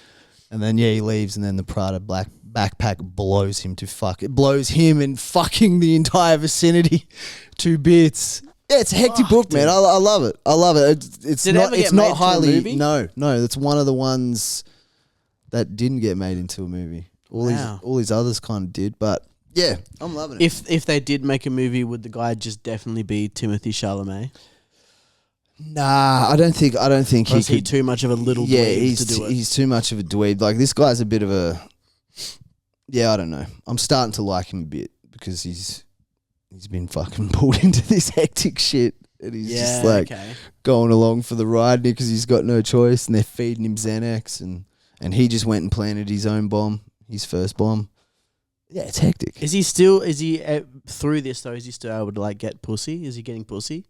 And then he leaves, and then the Prada backpack blows him to fuck. It blows him and fucking the entire vicinity to bits. Yeah, it's a hectic book, man. I love it. I love it. It's not highly. No. It's one of the ones that didn't get made into a movie. All these others kind of did, but yeah, I'm loving it. If they did make a movie, would the guy just definitely be Timothée Chalamet? Nah, I don't think or is he too much of a little dweeb to do it? He's too much of a dweeb. Like, this guy's a bit of a, I don't know. I'm starting to like him a bit, because he's been fucking pulled into this hectic shit, and he's just like going along for the ride because he's got no choice, and they're feeding him Xanax, and he just went and planted his own bomb, his first bomb. Yeah, it's hectic. Is he through this though? Is he still able to like get pussy? Is he getting pussy?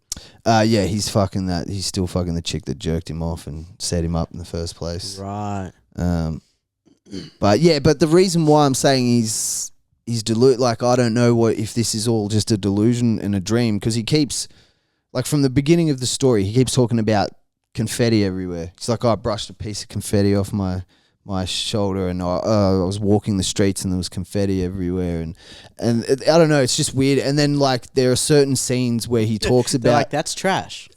Yeah, he's fucking that. He's still fucking the chick that jerked him off and set him up in the first place. Right. But the reason why I'm saying he's like, I don't know if this is all just a delusion and a dream, because he keeps, like, from the beginning of the story, he keeps talking about confetti everywhere. He's like, I brushed a piece of confetti off my shoulder, and I was walking the streets, and there was confetti everywhere, and I don't know, it's just weird. And then, like, there are certain scenes where he talks about, like, that's trash.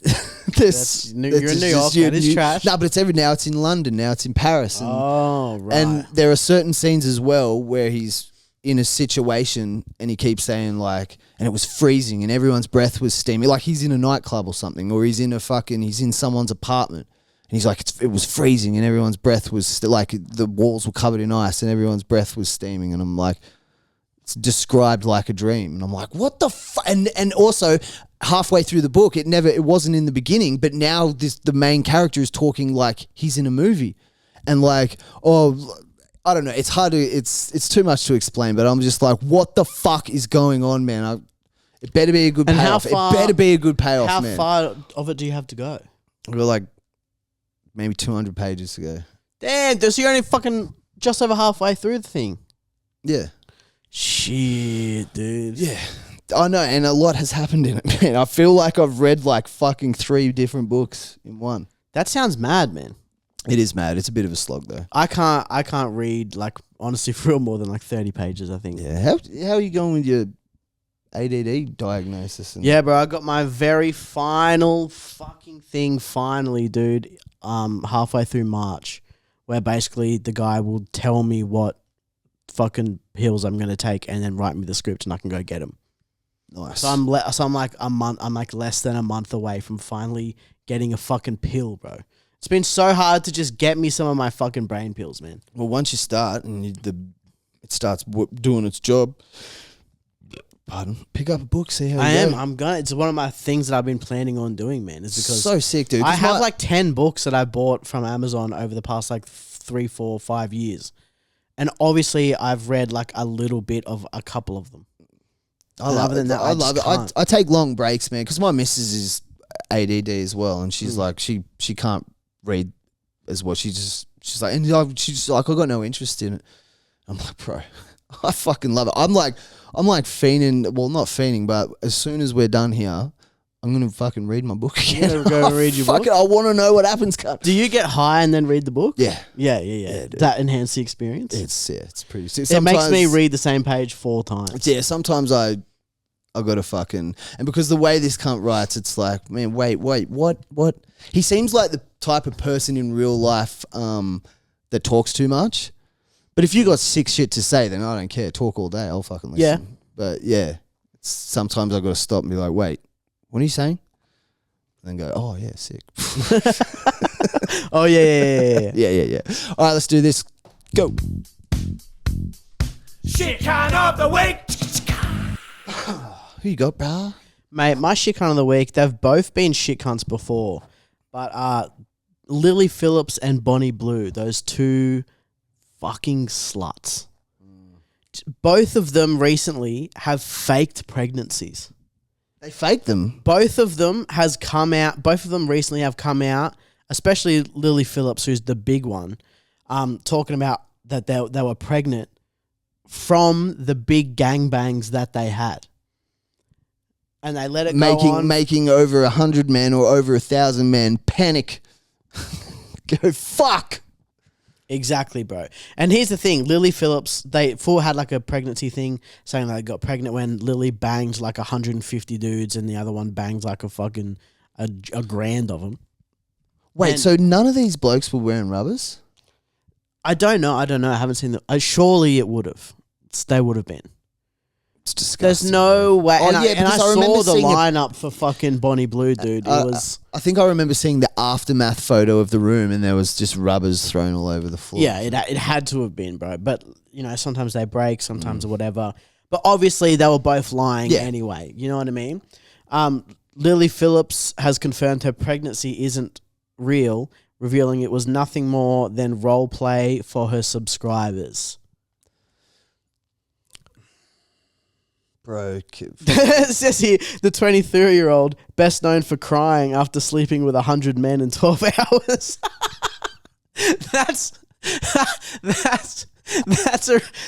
You're in New York, that is trash. No, but it's now it's in London, now it's in Paris. And, right. And there are certain scenes as well where he's in a situation, and he keeps saying, like, and it was freezing, and everyone's breath was steamy, like he's in a nightclub or something, or he's in someone's apartment. And he's like, it was freezing, and everyone's breath was like, the walls were covered in ice, and everyone's breath was steaming. And I'm like, it's described like a dream. And I'm like, what the fuck? And also, halfway through the book, it wasn't in the beginning, but now the main character is talking like he's in a movie, and like, I don't know. It's hard to. It's too much to explain. But I'm just like, what the fuck is going on, man? It better be a good payoff. It better be a good payoff, man. How far of it do you have to go? I got like maybe 200 pages to go. Damn, so you're only fucking just over halfway through the thing. Yeah. Shit, dude. Yeah. I know, and a lot has happened in it, man. I feel like I've read like fucking 3 different books in one. That sounds mad, man. It is mad. It's a bit of a slog, though. I can't read, like, honestly, for real, more than like 30 pages, I think. Yeah. How are you going with your ADD diagnosis? Yeah, bro. I got my very final fucking thing finally, dude. Halfway through March, where basically the guy will tell me what fucking pills I'm gonna take, and then write me the script, and I can go get them. Nice. So I'm like a month. I'm like less than a month away from finally getting a fucking pill, bro. It's been so hard to just get me some of my fucking brain pills, man. Well, once you start and it starts doing its job, pick up a book, see how you go. I'm gonna. It's one of my things that I've been planning on doing, man. Is because so sick, dude. I have like 10 books that I bought from Amazon over the past like 3, 4, 5 years, and obviously I've read like a little bit of a couple of them. I love it. I love it. I take long breaks, man, because my missus is ADD as well, and she's like she can't read as well. She's like, and she's like, I got no interest in it. I'm like, bro, I fucking love it. I'm like fiending. Well, not fiending, but as soon as we're done here, I'm gonna fucking read my book again. You're gonna go and read your book? I want to know what happens. Do you get high and then read the book? Yeah. That enhance the experience. It's pretty sick. It makes me read the same page 4 times. Yeah, sometimes I got to fucking, and because the way this cunt writes, it's like, man, wait, what? He seems like the type of person in real life that talks too much. But if you got sick shit to say, then I don't care. Talk all day. I'll fucking listen. Yeah. But yeah, sometimes I got to stop and be like, wait, what are you saying? And then go, oh yeah, sick. Oh yeah. Yeah. All right, let's do this. Go. Shit kind of the week. Who you got, bro? Mate, my shit cunt of the week, they've both been shit cunts before. But Lily Phillips and Bonnie Blue, those two fucking sluts. Both of them recently have faked pregnancies. They faked them. Both of them recently have come out, especially Lily Phillips, who's the big one, talking about that they were pregnant from the big gangbangs that they had. And they let it go on. Making over 100 men or over 1,000 men panic. Go, fuck. Exactly, bro. And here's the thing. Lily Phillips, they had like a pregnancy thing saying they got pregnant when Lily banged like 150 dudes and the other one banged like a fucking a grand of them. Wait, so none of these blokes were wearing rubbers? I don't know. I haven't seen them. Surely it would have. They would have been. It's disgusting. There's no way. Oh, and I saw the seeing lineup for fucking Bonnie Blue, dude. It was. I think I remember seeing the aftermath photo of the room, and there was just rubbers thrown all over the floor. Yeah, it had to have been, bro. But you know, sometimes they break, sometimes or whatever. But obviously, they were both lying anyway. You know what I mean? Lily Phillips has confirmed her pregnancy isn't real, revealing it was nothing more than role play for her subscribers. Bro, it says here, the 23-year-old, best known for crying after sleeping with 100 men in 12 hours.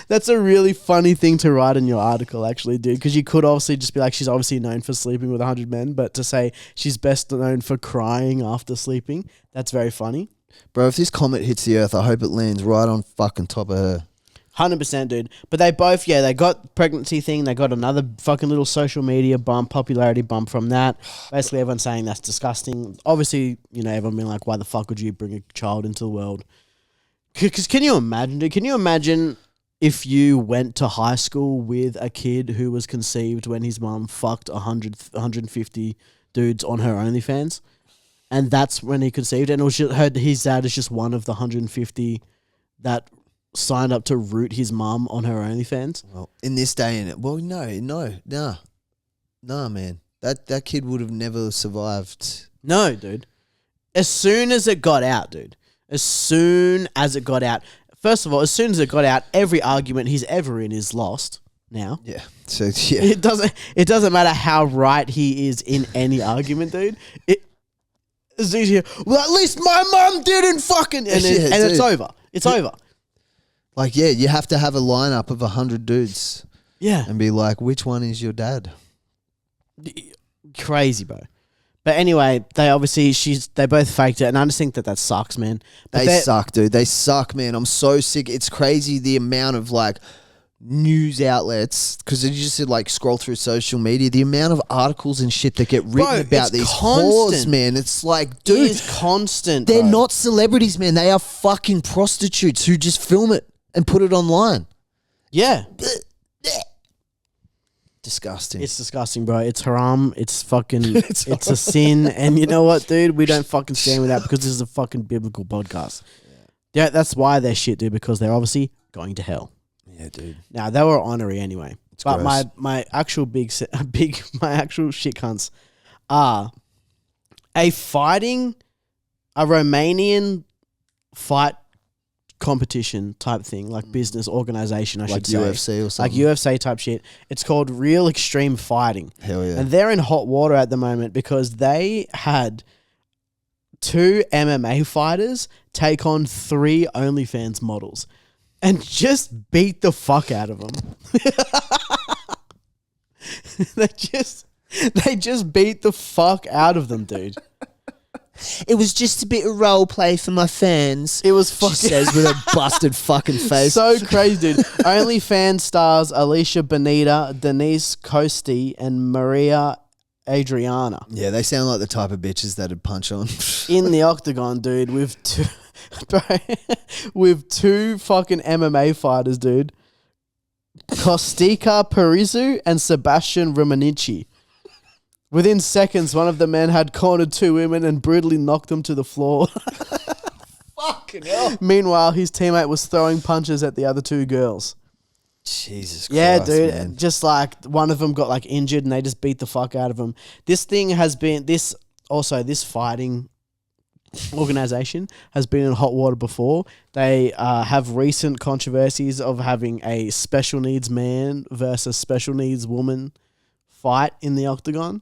That's a really funny thing to write in your article, actually, dude, because you could obviously just be like, she's obviously known for sleeping with 100 men, but to say she's best known for crying after sleeping, that's very funny. Bro, if this comet hits the earth, I hope it lands right on fucking top of her. 100%, dude. But they both, they got pregnancy thing. They got another fucking little social media bump, popularity bump from that. Basically, everyone's saying that's disgusting. Obviously, you know, everyone being like, why the fuck would you bring a child into the world? Because can you imagine, dude? Can you imagine if you went to high school with a kid who was conceived when his mum fucked 150 dudes on her OnlyFans? And that's when he conceived. And it was just, his dad is just one of the 150 that signed up to root his mum on her OnlyFans. Well, in this day and nah, man. That kid would have never survived. No, dude. As soon as it got out, dude. First of all, as soon as it got out, every argument he's ever in is lost now. Yeah. So yeah. It doesn't matter how right he is in any argument, dude. It's easier. Well, at least my mum didn't fucking it's over. It's over. Like, yeah, you have to have a lineup of 100 dudes. Yeah. And be like, which one is your dad? Crazy, bro. But anyway, they both faked it, and I just think that sucks, man. But they suck, dude. They suck, man. I'm so sick. It's crazy the amount of, like, news outlets, because you just like scroll through social media, the amount of articles and shit that get written about these whores, man. It's like, dude. It is constant, They're bro. not celebrities, man. They are fucking prostitutes who just film it and put it online. Yeah. Disgusting. It's disgusting, bro. It's haram. It's fucking, it's a sin. And you know what, dude? We don't fucking stand with that because this is a fucking biblical podcast. Yeah, that's why they're shit, dude, because they're obviously going to hell. Yeah, dude. Now, they were honorary anyway. It's but gross. my actual my actual shit cunts are a Romanian fight competition type thing, like business organization, I should say. Like UFC or something? Like UFC type shit. It's called Real Extreme Fighting. Hell yeah. And they're in hot water at the moment because they had 2 MMA fighters take on 3 OnlyFans models and just beat the fuck out of them. They just beat the fuck out of them, dude. It was just a bit of role play for my fans. It was fucking... She says with a busted fucking face. So crazy, dude. OnlyFans stars Alicia Bonita, Denise Costi, and Maria Adriana. Yeah, they sound like the type of bitches that'd punch on. In the octagon, dude, with 2 fucking MMA fighters, dude. Kostika Parizu and Sebastian Romanici. Within seconds, one of the men had cornered 2 women and brutally knocked them to the floor. Fucking hell. Meanwhile, his teammate was throwing punches at the other 2 girls. Jesus Yeah, Christ, dude. man. Just like one of them got like injured and they just beat the fuck out of him. This thing has been this fighting organization has been in hot water before. They have recent controversies of having a special needs man versus special needs woman fight in the octagon,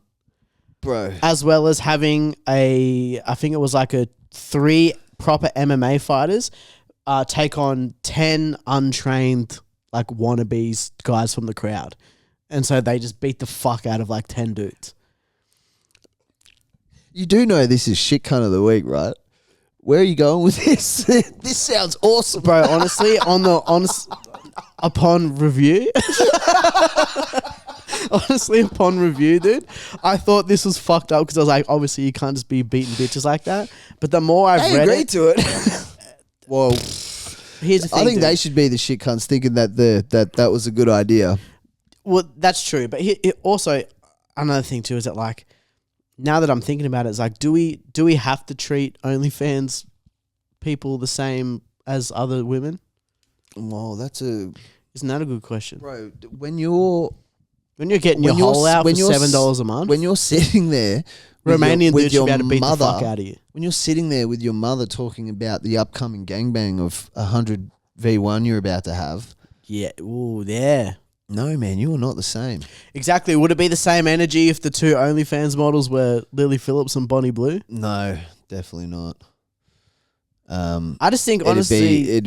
Bro. as well as having I think it was like 3 proper MMA fighters take on 10 untrained like wannabes guys from the crowd, and so they just beat the fuck out of like 10 dudes. You do know this is shit cunt of the week, right? Where are you going with this? This sounds awesome. Bro, honestly, upon review, dude, I thought this was fucked up because I was like, obviously you can't just be beating bitches like that. But the more I've read agreed to it. well, here's the thing. I think dude. they should be the shit cunts thinking that that was a good idea. Well, that's true. But also, another thing too is that like, now that I'm thinking about it, it's like, do we have to treat OnlyFans people the same as other women? Well, Isn't that a good question? bro. When you're getting your hole out for $7 a month, when you're sitting there, Romanian with dude should be able to beat the fuck out of you. When you're sitting there with your mother talking about the upcoming gangbang of 100v1 you're about to have. Yeah. Ooh, yeah. No, man, you are not the same. Exactly. Would it be the same energy if the 2 OnlyFans models were Lily Phillips and Bonnie Blue? No, definitely not. I just think, honestly,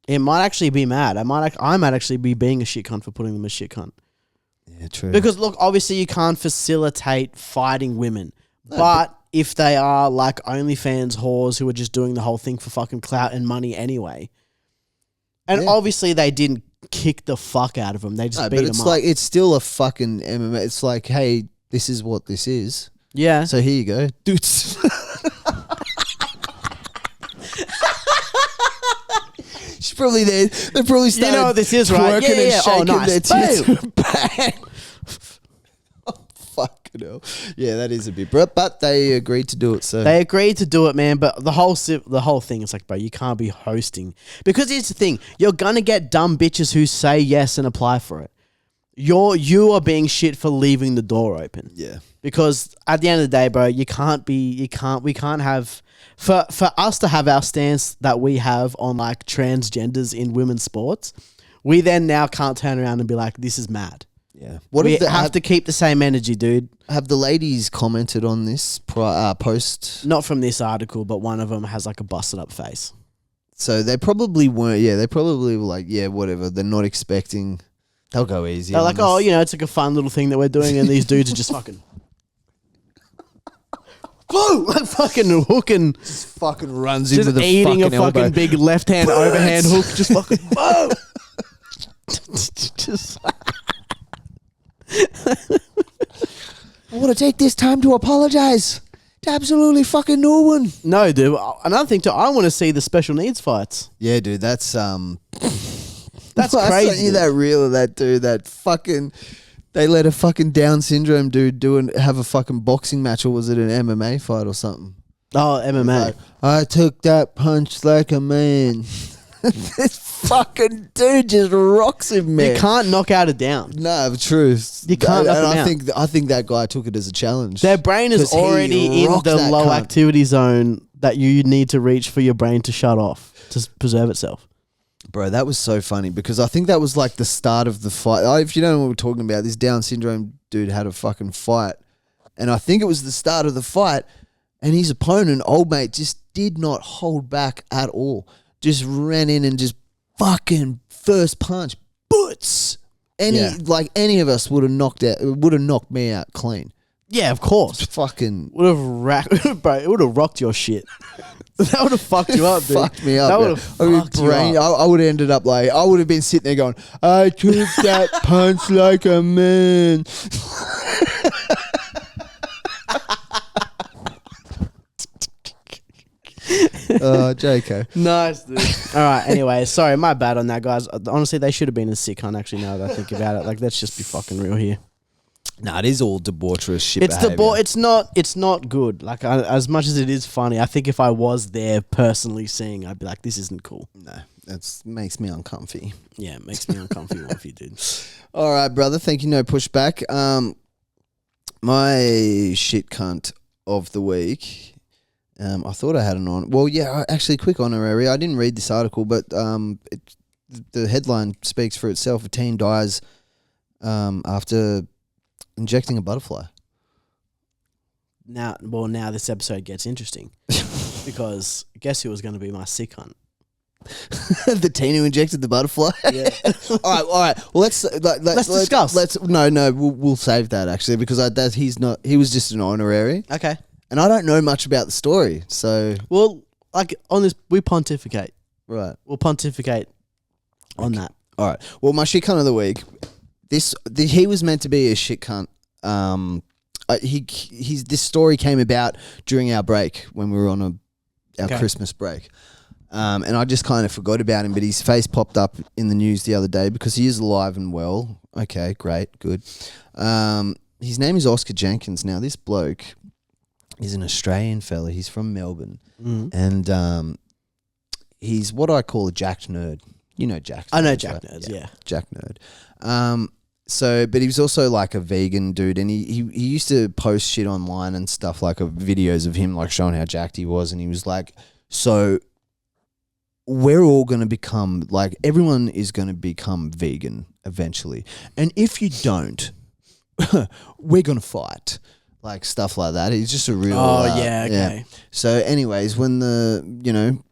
it might actually be mad. I might actually be being a shit cunt for putting them as shit cunt. Yeah, true. Because, look, obviously you can't facilitate fighting women. But if they are like OnlyFans whores who are just doing the whole thing for fucking clout and money anyway. And obviously they didn't kick the fuck out of them. They just beat them up. But it's like, it's still a fucking MMA. It's like, hey, this is what this is. Yeah. So here you go. Dudes. She's probably there. They probably started. You know what this is, right? Twerking and shaking nice. their tits. Bang. Oh, fucking hell. Yeah, that is a bit. But they agreed to do it. So they agreed to do it, man. But the whole thing is like, bro, you can't be hosting, because here's the thing: you're gonna get dumb bitches who say yes and apply for it. You are being shit for leaving the door open. Yeah. Because at the end of the day, bro, we can't have, for us to have our stance that we have on like transgenders in women's sports, we then now can't turn around and be like, this is mad. Yeah. We have to keep the same energy, dude. Have the ladies commented on this post? Not from this article, but one of them has like a busted up face. So they probably weren't. Yeah, they probably were like, yeah, whatever. They're not expecting. They'll go easy. They're like, oh, it's like a fun little thing that we're doing, and these dudes are just fucking. Whoa! Like fucking hooking. Just fucking runs Just into the eating fucking a fucking elbow. big left hand overhand hook. Just fucking. Whoa! Just. I want to take this time to apologize to absolutely fucking no one. No, dude. Another thing too, I want to see the special needs fights. Yeah, dude, that's That's I crazy. sent you that reel of that dude. That fucking. They let a fucking Down syndrome dude have a fucking boxing match, or was it an MMA fight or something? Oh, MMA. Like, I took that punch like a man. This fucking dude just rocks him, man. You can't knock out a down. No, true. You can't knock him I out. think that guy took it as a challenge. Their brain is 'Cause he already in rocked the that low cunt. activity zone that you need to reach for your brain to shut off, to preserve itself. Bro, that was so funny because I think that was like the start of the fight. If you don't know what we're talking about, this Down syndrome dude had a fucking fight. And I think it was the start of the fight. And his opponent, old mate, just did not hold back at all. Just ran in and just fucking first punch. Boots! Any of us would have knocked me out clean. Yeah, of course. Fucking Would have bro, it would have rocked your shit. That would have fucked you up, dude. fucked me up. That man. would have fucked you up. I would have ended up like, I would have been sitting there going, I took that punch like a man. JK. Nice, dude. All right, anyway, sorry, my bad on that, guys. Honestly, they should have been in sitcom, actually, now that I think about it. Like, let's just be fucking real here. Nah, it is all debaucherous shit. It's it's not good. Like, as much as it is funny, I think if I was there personally seeing, I'd be like, this isn't cool. No, That makes me uncomfy. Yeah, it makes me uncomfy if you did. All right, brother. Thank you. No pushback. My shit cunt of the week. I thought I had an on. Well, yeah, actually, quick honorary. I didn't read this article, but the headline speaks for itself. A teen dies after injecting a butterfly. Now this episode gets interesting because guess who was going to be my sick hunt? The teen who injected the butterfly. Yeah. all right. Well, let's discuss. We'll save that actually because he was just an honorary. Okay. And I don't know much about the story, so well, like on this, we pontificate. Right. We'll pontificate on that. All right. Well, my shit cunt of the week. He was meant to be a shit cunt. This story came about during our break when we were on our Christmas break. And I just kind of forgot about him, but his face popped up in the news the other day because he is alive and well. Okay, great, good. His name is Oscar Jenkins. Now, this bloke is an Australian fella. He's from Melbourne. And he's what I call a jacked nerd. You know Jack. I know Jack nerds, yeah. Jack nerd. But he was also like a vegan dude, and he used to post shit online and stuff like videos of him like showing how jacked he was, and he was like, so we're all going to become, like, everyone is going to become vegan eventually. And if you don't, we're going to fight. Like, stuff like that. He's just a real... okay. Yeah. So, anyways, when the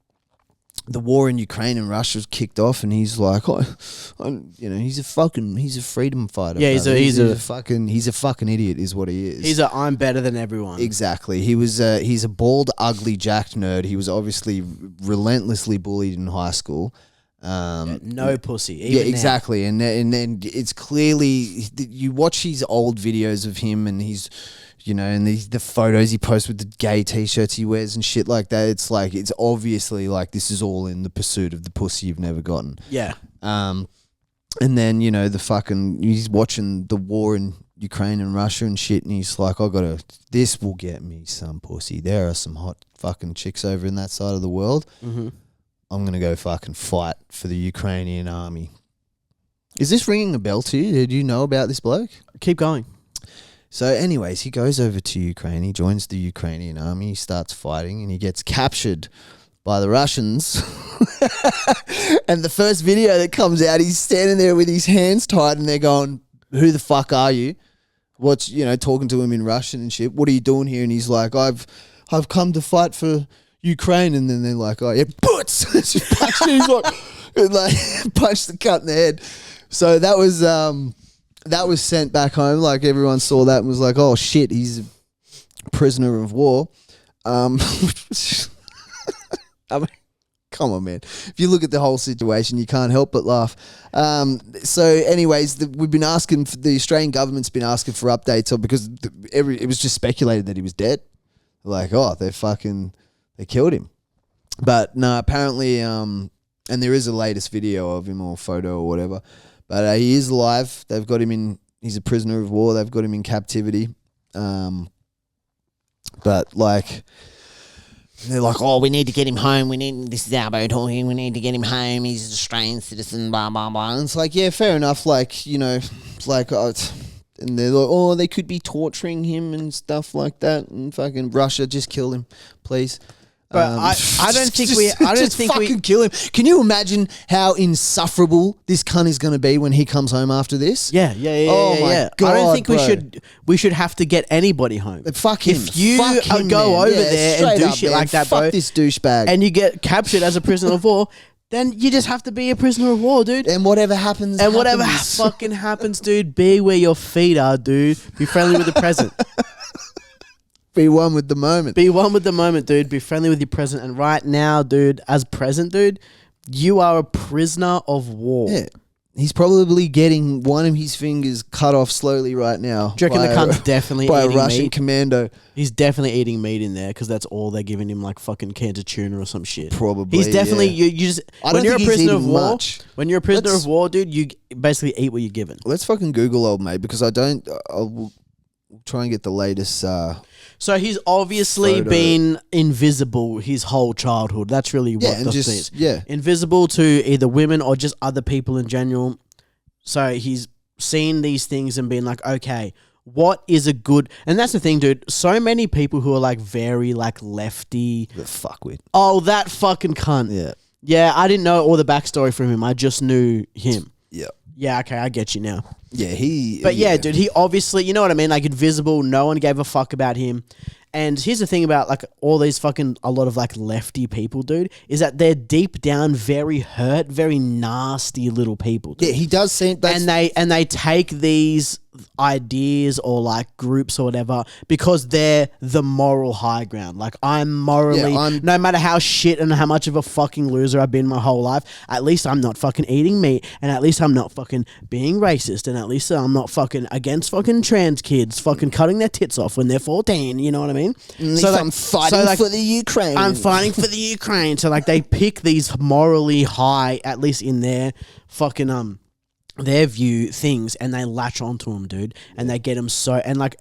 war in Ukraine and Russia was kicked off, and he's like, he's a freedom fighter. Yeah, he's a fucking idiot, is what he is. I'm better than everyone. Exactly. He's a bald, ugly, jacked nerd. He was obviously relentlessly bullied in high school. No pussy. Yeah, exactly. And then it's clearly you watch his old videos of him, and he's. And the photos he posts with the gay T-shirts he wears and shit like that. It's like, it's obviously like this is all in the pursuit of the pussy you've never gotten. Yeah. And then, he's watching the war in Ukraine and Russia and shit, and he's like, this will get me some pussy. There are some hot fucking chicks over in that side of the world. Mm-hmm. I'm going to go fucking fight for the Ukrainian army. Is this ringing a bell to you? Did you know about this bloke? Keep going. So anyways, he goes over to Ukraine, he joins the Ukrainian army, he starts fighting, and he gets captured by the Russians. And the first video that comes out, he's standing there with his hands tied, and they're going, who the fuck are you? What's, talking to him in Russian and shit. What are you doing here? And he's like, I've come to fight for Ukraine. And then they're like, oh yeah, butts. He's like, punched the cut in the head. So that was sent back home. Like, everyone saw that and was like, oh shit, he's a prisoner of war. I mean, come on, man. If you look at the whole situation, you can't help but laugh. So anyways, we've been asking, the Australian government's been asking for updates on, because it was just speculated that he was dead. Like, oh, they killed him. But no, apparently, and there is a latest video of him or photo or whatever. But he is alive. They've got him he's a prisoner of war. They've got him in captivity. But like, they're like, oh, we need to get him home. This is our boy talking. We need to get him home. He's an Australian citizen, blah, blah, blah. And it's like, yeah, fair enough. Like, it's like, and they're like, oh, they could be torturing him and stuff like that. And fucking Russia, just kill him, please. But I don't think we fucking kill him. Can you imagine how insufferable this cunt is going to be when he comes home after this? Yeah. Oh my God, I don't think bro. we should have to get anybody home. Fuck him. If you Fuck him, go man. over there and do shit like that, fuck bro, this douchebag, and you get captured as a prisoner of war, then you just have to be a prisoner of war, dude. And whatever happens, whatever fucking happens, dude, be where your feet are, dude. Be friendly with the present. Be one with the moment. Be one with the moment, dude. Be friendly with your present. And right now, dude, as present, dude, you are a prisoner of war. Yeah. He's probably getting one of his fingers cut off slowly right now. Do you reckon the cunt's definitely by eating a Russian meat? commando? He's definitely eating meat in there because that's all they're giving him, like fucking cans of tuna or some shit. Probably. He's definitely you just when you're a prisoner of war. Much. When you're a prisoner of war, dude, you basically eat what you're given. Let's fucking Google old mate, because I don't. try and get the latest. So he's obviously Photo. been invisible his whole childhood. That's really what and the just thing is. yeah. Invisible to either women or just other people in general. So he's seen these things and been like, okay, what is a good... And that's the thing, dude. So many people who are like very like lefty... The fuckwit. Oh, that fucking cunt. Yeah. Yeah, I didn't know all the backstory from him. I just knew him. Yeah. Yeah, okay, I get you now. Yeah, he... But yeah, dude, he obviously, you know what I mean? Like, invisible, no one gave a fuck about him. And here's the thing about, like, all these fucking, a lot of, like, lefty people, dude, is that they're deep down very hurt, very nasty little people, dude. Yeah, he does seem... And they take these ideas or, like, groups or whatever because they're the moral high ground. Like, I'm morally... no matter how shit and how much of a fucking loser I've been my whole life, at least I'm not fucking eating meat, and at least I'm not fucking being racist, and at least I'm not fucking against fucking trans kids fucking cutting their tits off when they're 14, you know what I mean? So I'm fighting for the Ukraine. I'm fighting for the Ukraine. So like they pick these morally high, at least in their fucking their view things, and they latch onto them, dude, and they get them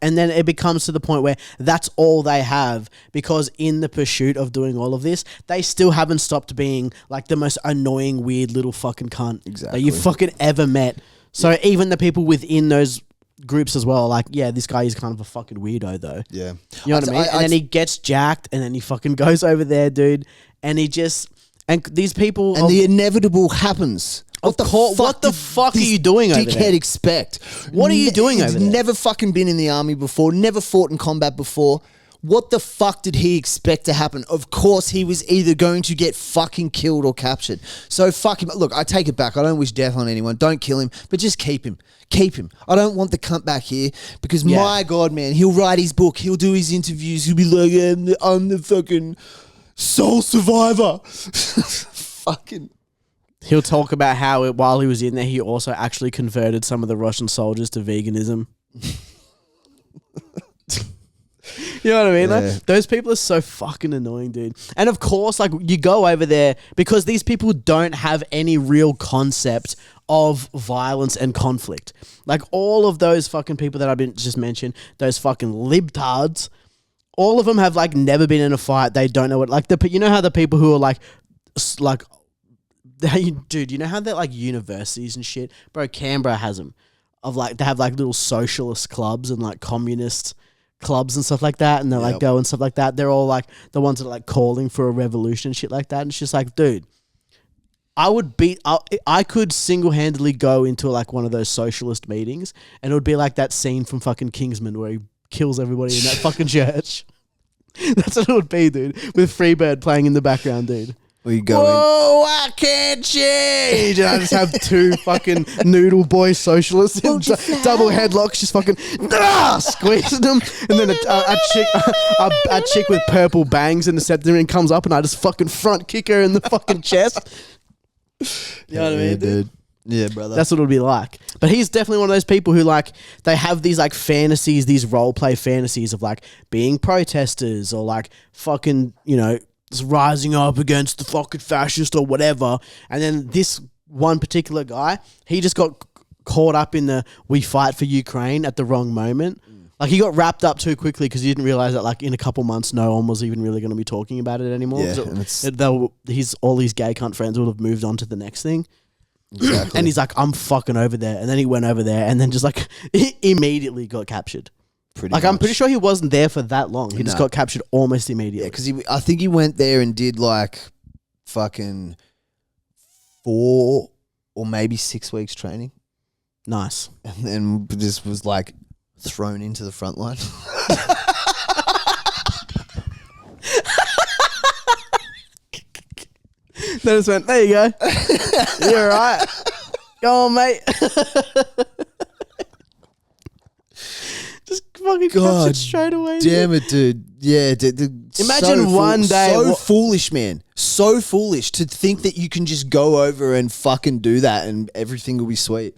and then it becomes to the point where that's all they have, because in the pursuit of doing all of this, they still haven't stopped being like the most annoying, weird little fucking cunt that you fucking ever met. So even the people within those groups as well are like, yeah, this guy is kind of a fucking weirdo though. Yeah. You know what I mean? And then he gets jacked, and then he fucking goes over there, dude, and he just... And these people... And the inevitable happens. What the fuck are you doing over there? Dickhead expect? What are you doing over there? Never fucking been in the army before, never fought in combat before. What the fuck did he expect to happen? Of course he was either going to get fucking killed or captured. So fuck him. Look, I take it back. I don't wish death on anyone. Don't kill him, but just keep him. Keep him. I don't want the cunt back here because my God, man, he'll write his book. He'll do his interviews. He'll be like, I'm the fucking sole survivor. Fucking... He'll talk about how while he was in there, he also actually converted some of the Russian soldiers to veganism. You know what I mean? Yeah. Like, those people are so fucking annoying, dude. And of course, like, you go over there because these people don't have any real concept of violence and conflict. Like, all of those fucking people that I've been just mentioned, those fucking libtards, all of them have, like, never been in a fight. They don't know what... Like, you know how the people who are, like... Dude, you know how they're like universities and shit? Bro, Canberra has them. They have like little socialist clubs and like communist clubs and stuff like that. And they're like go and stuff like that. They're all like the ones that are like calling for a revolution and shit like that. And it's just like, dude, I could single-handedly go into like one of those socialist meetings, and it would be like that scene from fucking Kingsman where he kills everybody in that fucking church. That's what it would be, dude. With Freebird playing in the background, dude. Where you going? Whoa, I can't change. And I just have two fucking noodle boy socialists in double headlocks, just fucking squeezing them. And then a chick with purple bangs in the septum comes up, and I just fucking front kick her in the fucking chest. You know what I mean, dude? Yeah, brother. That's what it would be like. But he's definitely one of those people who, like, they have these, like, fantasies, these role play fantasies of, like, being protesters or, like, fucking, you know, rising up against the fucking fascist or whatever. And then this one particular guy, he just got caught up in the we fight for Ukraine at the wrong moment. Like, he got wrapped up too quickly because he didn't realize that, like, in a couple months, no one was even really going to be talking about it anymore. Yeah, all his gay cunt friends would have moved on to the next thing. Exactly. And he's like, I'm fucking over there. And then he went over there and then just, like, he immediately got captured. I'm pretty sure he wasn't there for that long. He just got captured almost immediately. Yeah, because I think he went there and did like fucking 4 or maybe 6 weeks training. Nice. And then just was like thrown into the front line. Then just went, there you go. You're right. Go on, mate. Just fucking captured straight away. Damn it, dude. Yeah, dude. Imagine one day. So foolish, man. So foolish to think that you can just go over and fucking do that and everything will be sweet.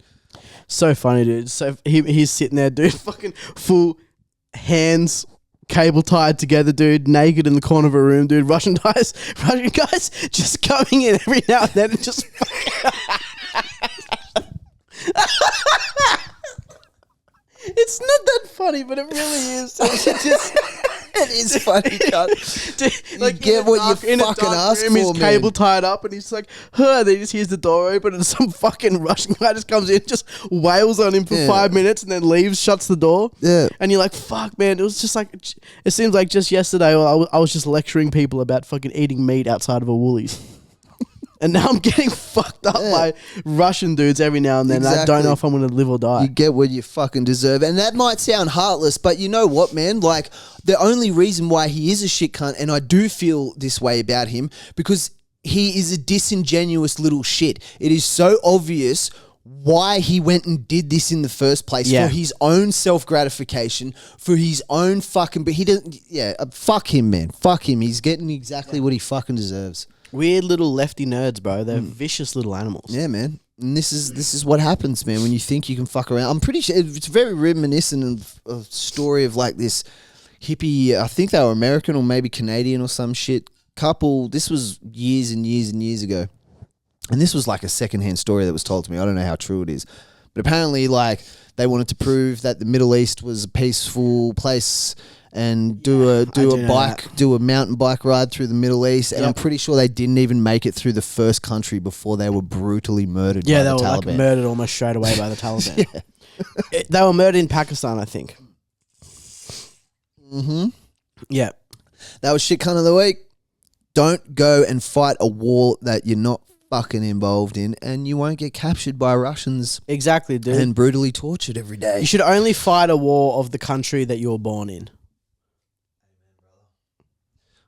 So funny, dude. So he's sitting there, dude, fucking full hands cable tied together, dude, naked in the corner of a room, dude. Russian guys just coming in every now and then and just it's It's not that funny, but it really is. It is funny, cunt. You get what you fucking asked for, His man. cable tied up, and he's like, huh. Then he just hears the door open, and some fucking Russian guy just comes in, just wails on him for 5 minutes, and then leaves, shuts the door. Yeah. And you're like, fuck, man. It was just like, it seems like just yesterday, I was just lecturing people about fucking eating meat outside of a Woolies. And now I'm getting fucked up by Russian dudes every now and then. Exactly. And I don't know if I'm going to live or die. You get what you fucking deserve. And that might sound heartless, but you know what, man? Like, the only reason why he is a shit cunt, and I do feel this way about him, because he is a disingenuous little shit. It is so obvious why he went and did this in the first place, for his own self-gratification, for his own fucking... But he doesn't... Yeah, fuck him, man. Fuck him. He's getting exactly what he fucking deserves. Weird little lefty nerds, bro. They're vicious little animals. Yeah, man. And this is what happens, man, when you think you can fuck around. I'm pretty sure it's very reminiscent of a story of like this hippie, I think they were American or maybe Canadian or some shit, couple. This was years and years and years ago. And this was like a secondhand story that was told to me. I don't know how true it is. But apparently, like, they wanted to prove that the Middle East was a peaceful place and do a mountain bike ride through the Middle East, and I'm pretty sure they didn't even make it through the first country before they were brutally murdered by the Taliban. Yeah, they were like murdered almost straight away by the Taliban. They were murdered in Pakistan, I think. Mm-hmm. Yeah. That was shit cunt of the week. Don't go and fight a war that you're not fucking involved in, and you won't get captured by Russians. Exactly, dude. And brutally tortured every day. You should only fight a war of the country that you were born in.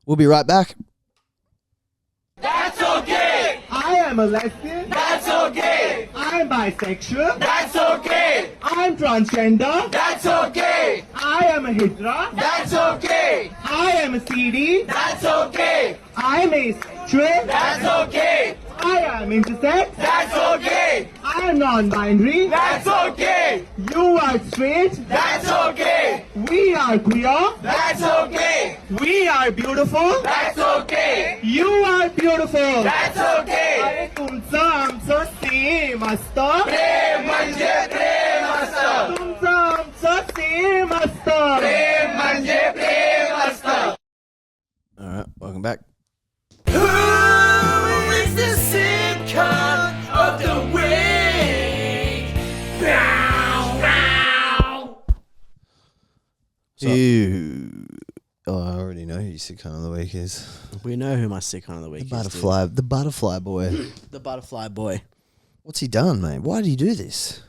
We'll be right back. That's okay. I am a lesbian. That's okay. I'm bisexual. That's okay. I'm transgender. That's okay. I am a hijra. That's okay. I am a CD. That's okay. I am asexual. That's okay. I am intersex. That's okay. I am non-binary. That's okay. You are straight. That's okay. We are queer. That's okay. We are beautiful. That's okay. You are beautiful. That's okay. अरे तुमचं आमचं same असतं. प्रेम म्हणजे प्रेम असतं. तुमचं आमचं same असतं. प्रेम म्हणजे प्रेम असतं. All right, welcome back. Who is the sick cunt of the week? Bow, bow. Ew. Oh, I already know who your sick cunt of the week is. We know who my sick cunt of the week is. The butterfly boy. The butterfly boy. What's he done, mate? Why did he do this?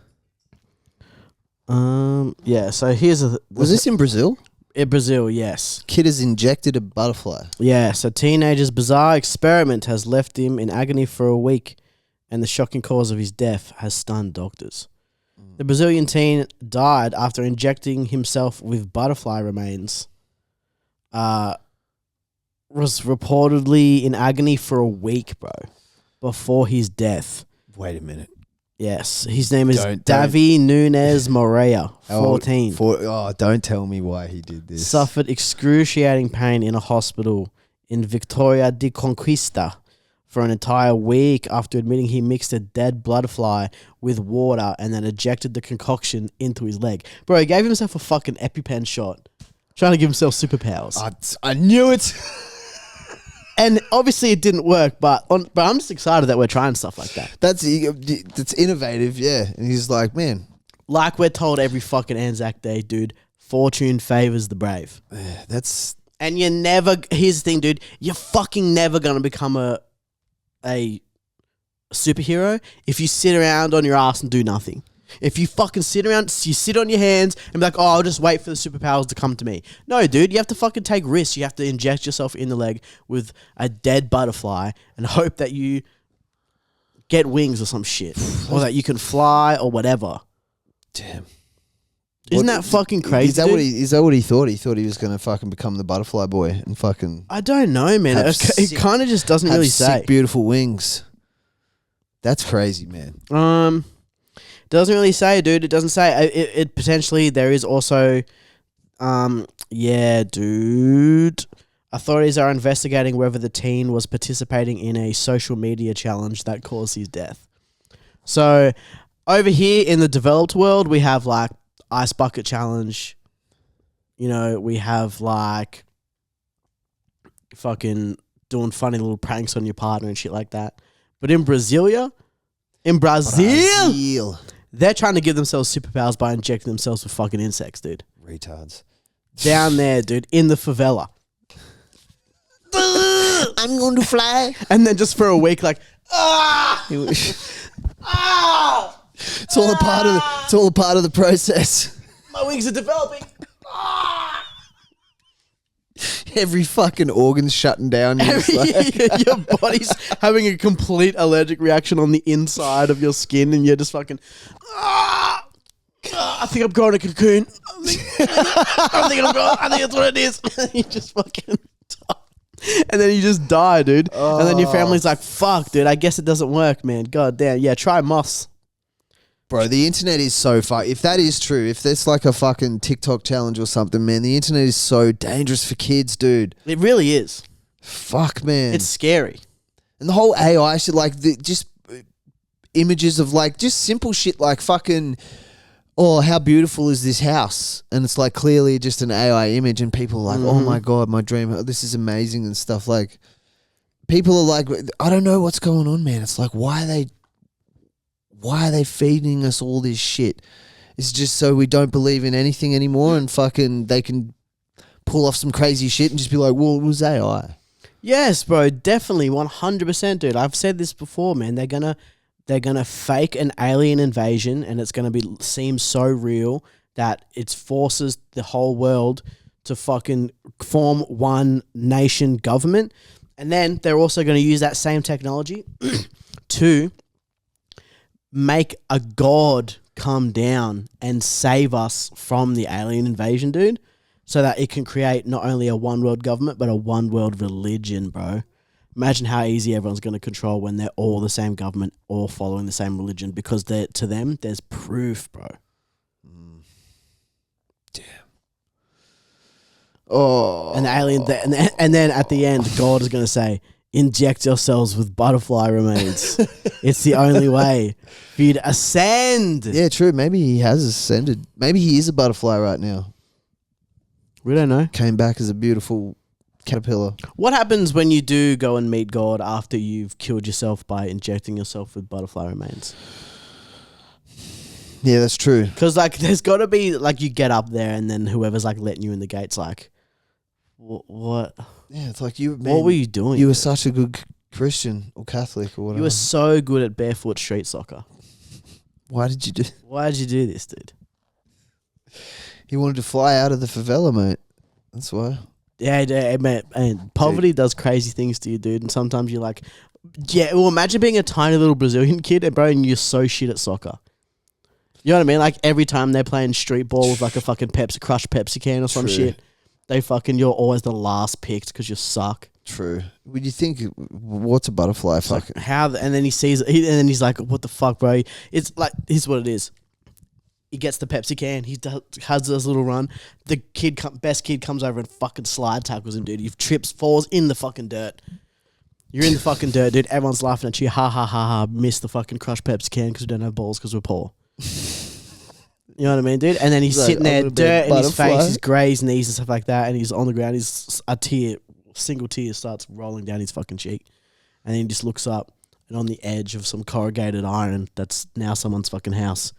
Yeah, so here's Was this in Brazil? In Brazil, yes. Kid has injected a butterfly. Yeah, so teenager's bizarre experiment has left him in agony for a week, and the shocking cause of his death has stunned doctors. The Brazilian teen died after injecting himself with butterfly remains. Was reportedly in agony for a week, bro, before his death. Wait a minute. Yes, his name is Davi Nunes Moreira, 14. Don't tell me why he did this. Suffered excruciating pain in a hospital in Victoria de Conquista for an entire week after admitting he mixed a dead butterfly with water and then ejected the concoction into his leg. Bro, he gave himself a fucking EpiPen shot, trying to give himself superpowers. I knew it. And obviously it didn't work, but I'm just excited that we're trying stuff like that. That's innovative, yeah. And he's like, man. Like we're told every fucking Anzac Day, dude, fortune favors the brave. That's... And you're never... Here's the thing, dude. You're fucking never going to become a superhero if you sit around on your ass and do nothing. If you fucking sit around, you sit on your hands and be like, oh, I'll just wait for the superpowers to come to me. No, dude, you have to fucking take risks. You have to inject yourself in the leg with a dead butterfly and hope that you get wings or some shit. Or that you can fly or whatever. Damn. Isn't that fucking crazy? Is that what he thought? He thought he was going to fucking become the butterfly boy and fucking... I don't know, man. It kind of just doesn't really say. Sick, beautiful wings. That's crazy, man. Doesn't really say, dude. It doesn't say. It potentially, there is also, yeah, dude. Authorities are investigating whether the teen was participating in a social media challenge that caused his death. So, over here in the developed world, we have like ice bucket challenge. You know, we have like fucking doing funny little pranks on your partner and shit like that. But in Brazil, they're trying to give themselves superpowers by injecting themselves with fucking insects, dude. Retards. Down there, dude, in the favela. I'm going to fly. And then just for a week, like, It's all a part of the process. my wings are developing. Every fucking organ's shutting down. You're just like- Your body's having a complete allergic reaction on the inside of your skin, and you're just fucking. I think I'm growing a cocoon. I think that's what it is. You just fucking die. And then you just die, dude. And then your family's like, fuck, dude, I guess it doesn't work, man. God damn. Yeah, try moths. Bro, the internet is so far. If that is true, if there's like a fucking TikTok challenge or something, man, the internet is so dangerous for kids, dude. It really is. Fuck, man. It's scary. And the whole AI shit, like just images of like just simple shit like fucking, oh, how beautiful is this house? And it's like clearly just an AI image, and people are like, oh my God, my dream, this is amazing and stuff. Like, people are like, I don't know what's going on, man. It's like, why are they feeding us all this shit? It's just so we don't believe in anything anymore, and fucking they can pull off some crazy shit and just be like, well, it was AI. Yes, bro, definitely 100%, dude. I've said this before, man. They're gonna fake an alien invasion, and it's gonna seem so real that it forces the whole world to fucking form one nation government. And then they're also going to use that same technology to make a god come down and save us from the alien invasion, dude, so that it can create not only a one world government, but a one world religion, bro. Imagine how easy everyone's going to control when they're all the same government, all following the same religion, because to them, there's proof, bro. Damn. Oh. And the alien, and then at the end, God is going to say, inject yourselves with butterfly remains. It's the only way for you to ascend. Yeah, true. Maybe he has ascended. Maybe he is a butterfly right now. We don't know. Came back as a beautiful caterpillar. What happens when you do go and meet God after you've killed yourself by injecting yourself with butterfly remains? Yeah, that's true. Because like, there's got to be like, you get up there and then whoever's like letting you in the gate's like, what? Yeah, it's like you. What were you doing? You were such a good Christian or Catholic or whatever. You were so good at barefoot street soccer. Why did you do? Why did you do this, dude? He wanted to fly out of the favela, mate. That's why. Yeah, man. And poverty does crazy things to you, dude. And sometimes you're like, yeah. Well, imagine being a tiny little Brazilian kid, and bro, and you're so shit at soccer. You know what I mean? Like every time they're playing street ball with like a fucking crushed Pepsi can or some shit. You're always the last picked because you suck. True. Would you think, what's a butterfly? Like and then he sees it, and then he's like, what the fuck, bro? It's like, here's what it is. He gets the Pepsi can, he has this little run. The best kid comes over and fucking slide tackles him, dude. He trips, falls in the fucking dirt. You're in the fucking dirt, dude. Everyone's laughing at you. Ha, ha, ha, ha. Missed the fucking crushed Pepsi can because we don't have balls because we're poor. You know what I mean, dude? And then he's sitting there, dirt in his face, his graze knees and stuff like that, and he's on the ground. He's single tear starts rolling down his fucking cheek. And then he just looks up, and on the edge of some corrugated iron that's now someone's fucking house,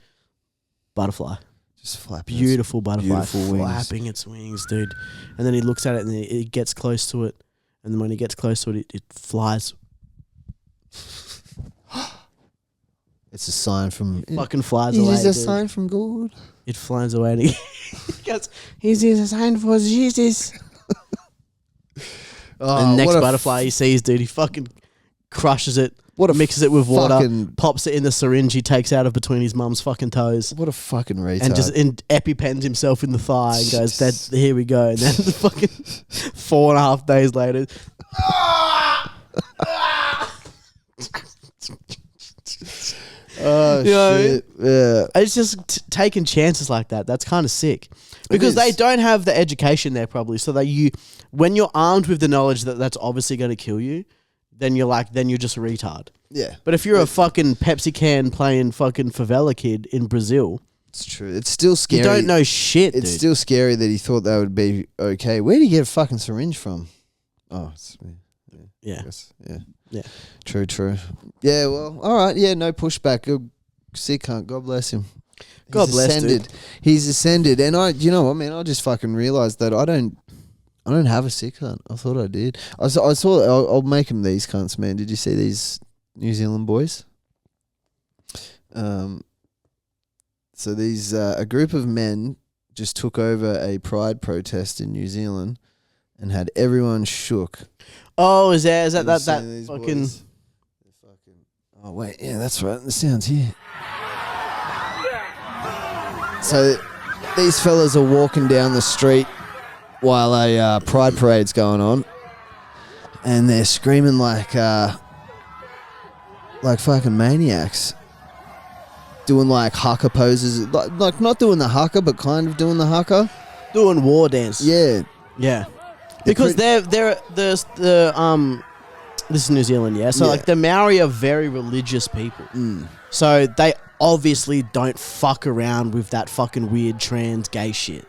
butterfly. Just flapping. Beautiful butterfly. Beautiful wings. Flapping its wings, dude. And then he looks at it, and it gets close to it. And then when he gets close to it, it flies. It's a sign from... Fucking flies away, Is a dude. sign from God? It flies away, and he goes, "Is this a sign for Jesus?" And the next butterfly he sees, dude, he fucking crushes it, mixes it with water, pops it in the syringe he takes out of between his mum's fucking toes. What a fucking retard. And just EpiPens himself in the thigh and goes, here we go. And then the fucking 4.5 days later, oh, shit. Yeah. It's just taking chances like that. That's kind of sick. Because they don't have the education there probably. So that when you're armed with the knowledge that that's obviously going to kill you, then you're just a retard. Yeah. But if you're a fucking Pepsi can playing fucking favela kid in Brazil, It's true. It's still scary. You don't know shit, It's dude. still scary that he thought that would be okay. Where did he get a fucking syringe from? Oh, it's Yeah. Yeah. Yeah. True. Yeah, well, all right. Yeah, no pushback. Good sick cunt. God bless him. God bless, dude. He's ascended. And you know what, man? I just fucking realised that I don't have a sick cunt. I thought I did. I saw I'll make him these cunts, man. Did you see these New Zealand boys? So these a group of men just took over a pride protest in New Zealand and had everyone shook. Oh, is that Have you that seen these fucking? boys? Oh wait, yeah, that's right. The sound's here. So these fellas are walking down the street while a pride parade's going on, and they're screaming like fucking maniacs, doing like haka poses, like not doing the haka, but kind of doing the haka. Doing war dance. Yeah, Yeah. Because they're this is New Zealand, yeah. So Yeah. like the Maori are very religious people. So they obviously don't fuck around with that fucking weird trans gay shit.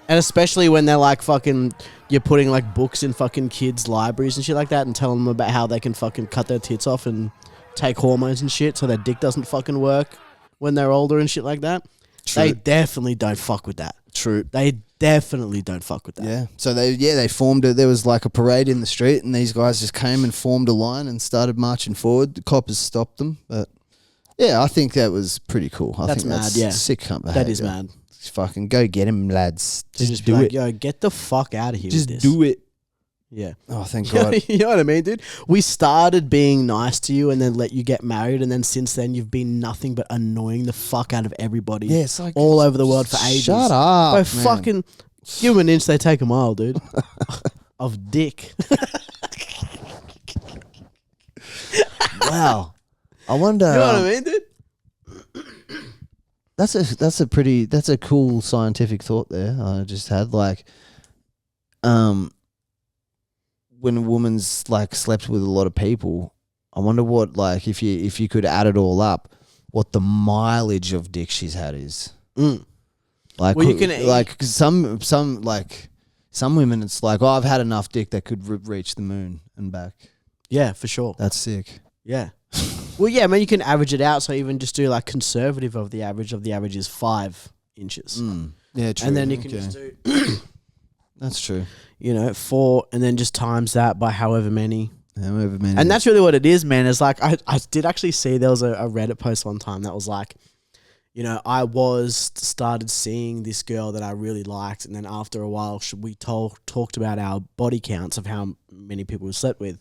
And especially when they're like fucking, you're putting like books in fucking kids' libraries and shit like that and telling them about how they can fucking cut their tits off and take hormones and shit so their dick doesn't fucking work when they're older and shit like that. True. They definitely don't fuck with that. True. They definitely don't fuck with that. Yeah. So they formed there was like a parade in the street, and these guys just came and formed a line and started marching forward. The coppers stopped them, but yeah, I think that was pretty cool. I That's think mad, that's yeah. sick cunt That behaviour. is mad. Fucking go get him, lads. To just be do like, it. yo, get the fuck out of here Just with this. do it. Yeah. Oh, thank God. You know what I mean, dude? We started being nice to you and then let you get married, and then since then you've been nothing but annoying the fuck out of everybody. Yeah, it's like all over the world for ages. Shut up, Bro, man. fucking give them an inch, they take a mile, dude. Of dick. Wow. I wonder. You know what I mean, dude? That's a cool scientific thought there. I just had like, when a woman's like slept with a lot of people, I wonder what, like, if you could add it all up, what the mileage of dick she's had is. Like, Well, you can like some women, it's like, oh, I've had enough dick that could reach the moon and back. Yeah, for sure. That's sick. Yeah. Well, yeah, I mean, you can average it out, so even just do like conservative of the average is 5 inches. Yeah, true. And then you can Okay. just do, That's true. 4, and then just times that by however many. However many. And that's really what it is, man. It's like, I did actually see there was a Reddit post one time that was like, I started seeing this girl that I really liked, and then after a while, we talked about our body counts of how many people we slept with.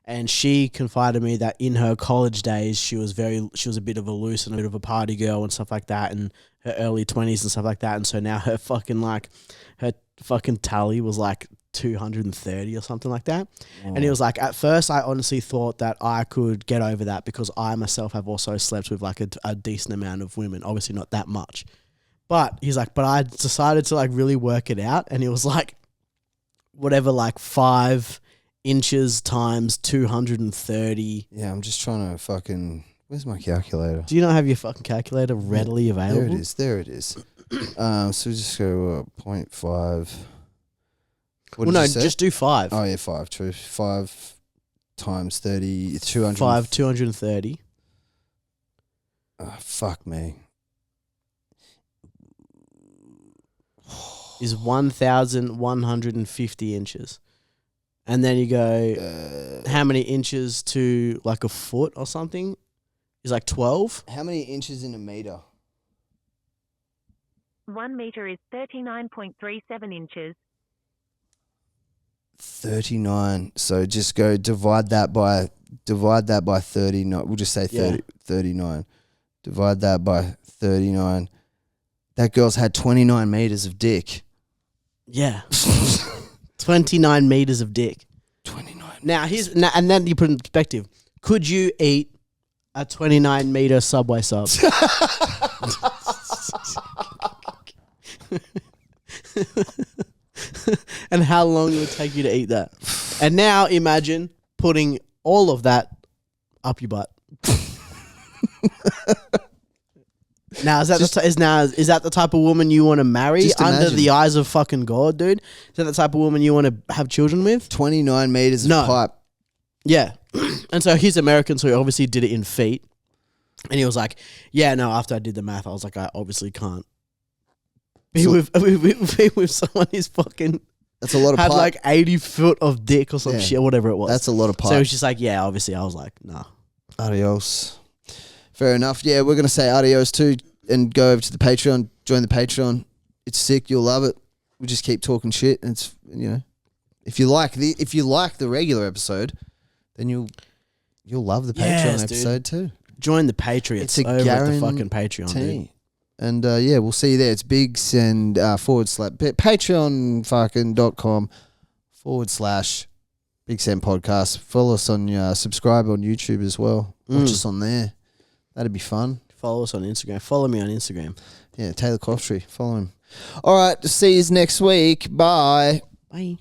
And she confided to me that in her college days, she was a bit of a loose and a bit of a party girl and stuff like that, in her early 20s and stuff like that. And so now her fucking tally was like 230 or something like that. And he was like, at first I honestly thought that I could get over that because I myself have also slept with like a decent amount of women, obviously not that much. But he's like, but I decided to like really work it out. And he was like, whatever, like 5 inches times 230. Yeah, I'm just trying to fucking. Where's my calculator? Do you not have your fucking calculator readily available? There it is. So we just go 0.5. What Well, did no, you say? just do 5. Oh yeah, 5. True. 5 times 30, 200. 5, 230. Fuck me. Is 1,150 inches. And then you go, how many inches to like a foot or something? Is like 12. How many inches in a meter? 1 meter is 39.37 inches. 39. So just go divide that by 39. We'll just say 39. Divide that by 39. That girl's had 29 meters of dick. Yeah. 29 meters of dick. 29. Now, and then you put it in perspective. Could you eat a 29 meter Subway sub? And how long it would take you to eat that? And now imagine putting all of that up your butt. Now is that is that the type of woman you want to marry Just under imagine. the eyes of fucking God, dude? Is that the type of woman you want to have children with? 29 meters No. of pipe. Yeah. And so he's American, so he obviously did it in feet. And he was like, yeah, no, after I did the math, I was like, I obviously can't be with someone who's fucking That's a lot of had pipe. like 80 foot of dick or some Yeah. shit, whatever it was. That's a lot of pipe. So he was just like, yeah, obviously. I was like, nah. Adios. Fair enough. Yeah, we're going to say adios too and go over to the Patreon, join the Patreon. It's sick. You'll love it. We just keep talking shit. And it's, you know, if you like the regular episode, then you'll love the Patreon Yes, episode too. Join the Patriots It's a over at the fucking Patreon, dude. guarantee. And yeah, we'll see you there. It's bigsend patreon.com/bigsendpodcast. Follow us on subscribe on YouTube as well. Watch us on there. That'd be fun. Follow us on Instagram. Follow me on Instagram. Yeah, Taylor Coftree. Follow him. All right, see you next week. Bye. Bye.